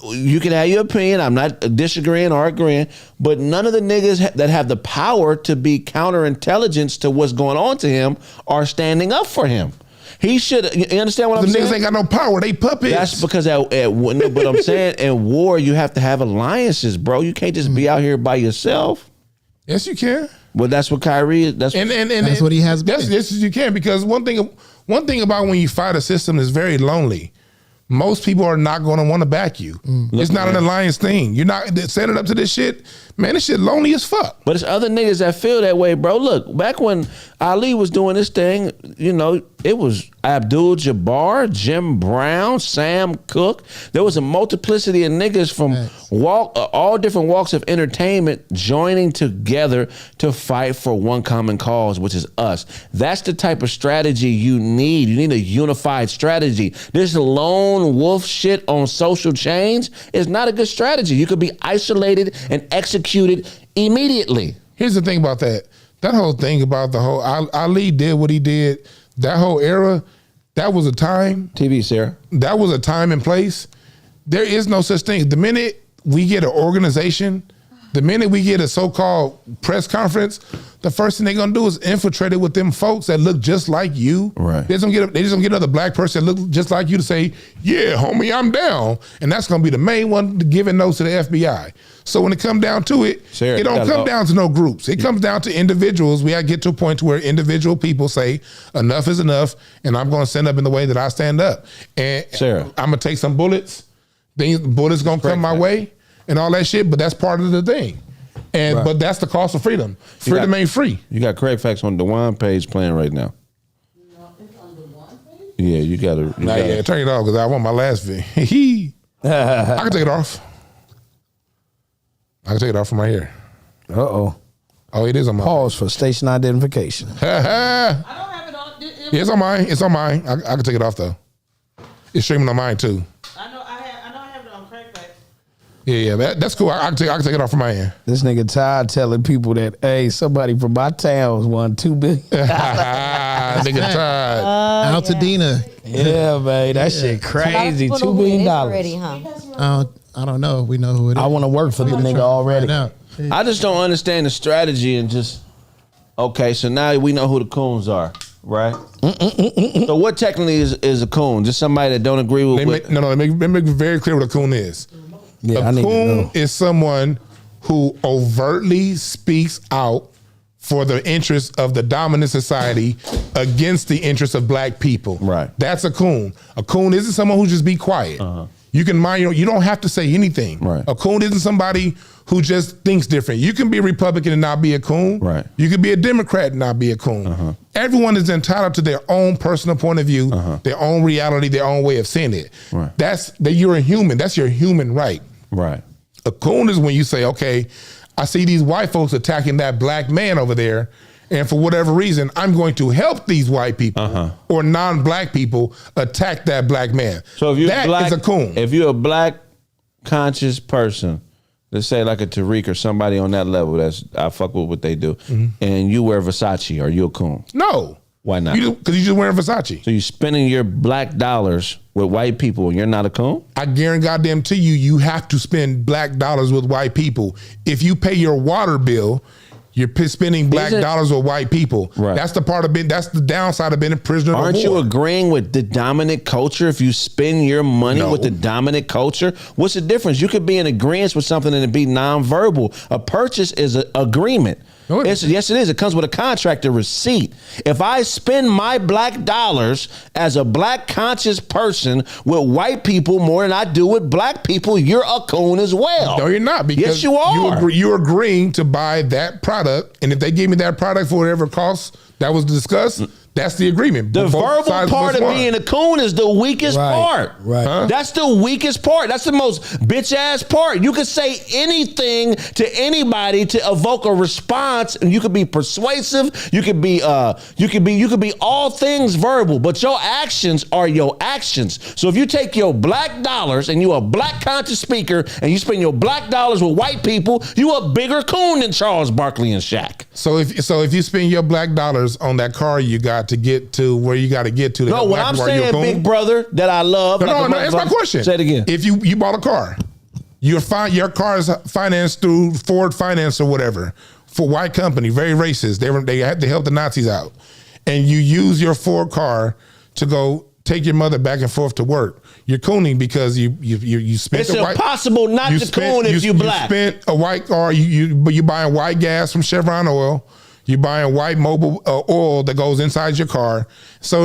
[SPEAKER 1] you can have your opinion. I'm not disagreeing or agreeing, but none of the niggas that have the power to be counterintelligence to what's going on to him are standing up for him. He should. You understand what I'm saying?
[SPEAKER 3] The niggas ain't got no power. They puppets.
[SPEAKER 1] That's because but I'm saying in war you have to have alliances, bro. You can't just be out here by yourself.
[SPEAKER 3] Yes, you can.
[SPEAKER 1] Well, that's what Kyrie is. That's
[SPEAKER 5] what he has been.
[SPEAKER 3] Yes, you can, because one thing about when you fight a system is very lonely. most people are not going to want to back you. It's not an alliance thing. You're not setting up to this shit. Man, this shit lonely as fuck.
[SPEAKER 1] But it's other niggas that feel that way, bro. Look, back when Ali was doing this thing, you know, it was Abdul-Jabbar, Jim Brown, Sam Cooke. There was a multiplicity of niggas from all different walks of entertainment joining together to fight for one common cause, which is us. That's the type of strategy you need. You need a unified strategy. This lone wolf shit on social change is not a good strategy. You could be isolated and executed immediately.
[SPEAKER 3] Here's the thing about that. That whole thing about the whole Ali did what he did. That whole era, that was a time.
[SPEAKER 1] TV, Sarah.
[SPEAKER 3] That was a time and place. There is no such thing. The minute we get an organization, the minute we get a so-called press conference, the first thing they're gonna do is infiltrate it with them folks that look just like you.
[SPEAKER 1] Right.
[SPEAKER 3] They just don't get another black person that look just like you to say, yeah, homie, I'm down. And that's gonna be the main one giving notes to the FBI. So when it comes down to it,
[SPEAKER 1] Sarah,
[SPEAKER 3] it don't come down to no groups. It comes down to individuals. We gotta get to a point where individual people say, enough is enough, and I'm gonna stand up in the way that I stand up. And
[SPEAKER 1] Sarah.
[SPEAKER 3] I'm gonna take some bullets. Bullets gonna come my way and all that shit, but that's part of the thing. And but that's the cost of freedom. Freedom ain't free.
[SPEAKER 1] You got Craig Facts on the Dewan page playing right now.
[SPEAKER 7] No, it's on the one page?
[SPEAKER 1] Yeah, you gotta.
[SPEAKER 3] Yeah, turn it off because I want my last vid. I can take it off. I can take it off from right here.
[SPEAKER 2] Uh-oh.
[SPEAKER 3] Oh, it is on my
[SPEAKER 2] Pause for station identification.
[SPEAKER 7] I don't have it on.
[SPEAKER 3] Yeah, it's on mine. It's on mine. I can take it off though. It's streaming on mine too.
[SPEAKER 7] I know I have it on Craigback.
[SPEAKER 3] Yeah, that's cool. I can take it off from my end.
[SPEAKER 2] This nigga tired telling people that, hey, somebody from my town won $2 billion.
[SPEAKER 3] Nigga tired.
[SPEAKER 5] Altadena.
[SPEAKER 2] Yeah, man, that shit crazy. $2 billion.
[SPEAKER 6] Already, huh?
[SPEAKER 5] I don't know if we know who it is.
[SPEAKER 2] I want to work for the nigga already.
[SPEAKER 5] Right now.
[SPEAKER 1] I just don't understand the strategy and just. Okay, so now we know who the coons are, right? So what technically is a coon? Just somebody that don't agree with.
[SPEAKER 3] Let me make it very clear what a coon is.
[SPEAKER 2] Yeah,
[SPEAKER 3] A coon is someone who overtly speaks out for the interests of the dominant society against the interests of black people.
[SPEAKER 1] Right.
[SPEAKER 3] That's a coon. A coon isn't someone who just be quiet. You can mind you don't have to say anything.
[SPEAKER 1] Right.
[SPEAKER 3] A coon isn't somebody who just thinks different. You can be a Republican and not be a coon.
[SPEAKER 1] Right.
[SPEAKER 3] You can be a Democrat and not be a coon. Everyone is entitled to their own personal point of view, their own reality, their own way of seeing it.
[SPEAKER 1] Right.
[SPEAKER 3] That you're a human. That's your human right.
[SPEAKER 1] Right.
[SPEAKER 3] A coon is when you say, okay, I see these white folks attacking that black man over there, and for whatever reason, I'm going to help these white people or non-black people attack that black man.
[SPEAKER 1] So if you're
[SPEAKER 3] that
[SPEAKER 1] black,
[SPEAKER 3] is a coon.
[SPEAKER 1] If you're a black conscious person, let's say like a Tariq or somebody on that level, I fuck with what they do, and you wear Versace, are you a coon?
[SPEAKER 3] No.
[SPEAKER 1] Why not?
[SPEAKER 3] Because you're just wearing Versace.
[SPEAKER 1] So you spending your black dollars with white people and you're not a coon?
[SPEAKER 3] I guarantee you have to spend black dollars with white people. If you pay your water bill, you're spending black dollars with white people.
[SPEAKER 1] Right.
[SPEAKER 3] That's the downside of being a prisoner of war.
[SPEAKER 1] Aren't you agreeing with the dominant culture if you spend your money with the dominant culture? What's the difference? You could be in agreement with something and it be nonverbal. A purchase is an agreement.
[SPEAKER 3] No,
[SPEAKER 1] Yes, it is. It comes with a contract, a receipt. If I spend my black dollars as a black conscious person with white people more than I do with black people, you're a coon as well.
[SPEAKER 3] No, you're not. Because
[SPEAKER 1] yes, you are.
[SPEAKER 3] You're agreeing to buy that product, and if they give me that product for whatever cost that was discussed, that's the agreement.
[SPEAKER 1] The verbal part of being a coon is the weakest part.
[SPEAKER 2] Right. Huh?
[SPEAKER 1] That's the weakest part. That's the most bitch ass part. You can say anything to anybody to evoke a response, and you could be persuasive. You could be all things verbal, but your actions are your actions. So if you take your black dollars and you a black conscious speaker and you spend your black dollars with white people, you a bigger coon than Charles Barkley and Shaq.
[SPEAKER 3] So if you spend your black dollars on that car you got to get to where you got to get to,
[SPEAKER 1] no, what I'm saying, big brother, that I love.
[SPEAKER 3] No, that's my question.
[SPEAKER 1] Say it again.
[SPEAKER 3] If you bought a car, your car is financed through Ford Finance or whatever for white company, very racist. They had to help the Nazis out, and you use your Ford car to go take your mother back and forth to work. You're cooning because you spent.
[SPEAKER 1] It's impossible not to coon if you black.
[SPEAKER 3] You spent a white car. But you're buying white gas from Chevron Oil. You're buying white mobile oil that goes inside your car. So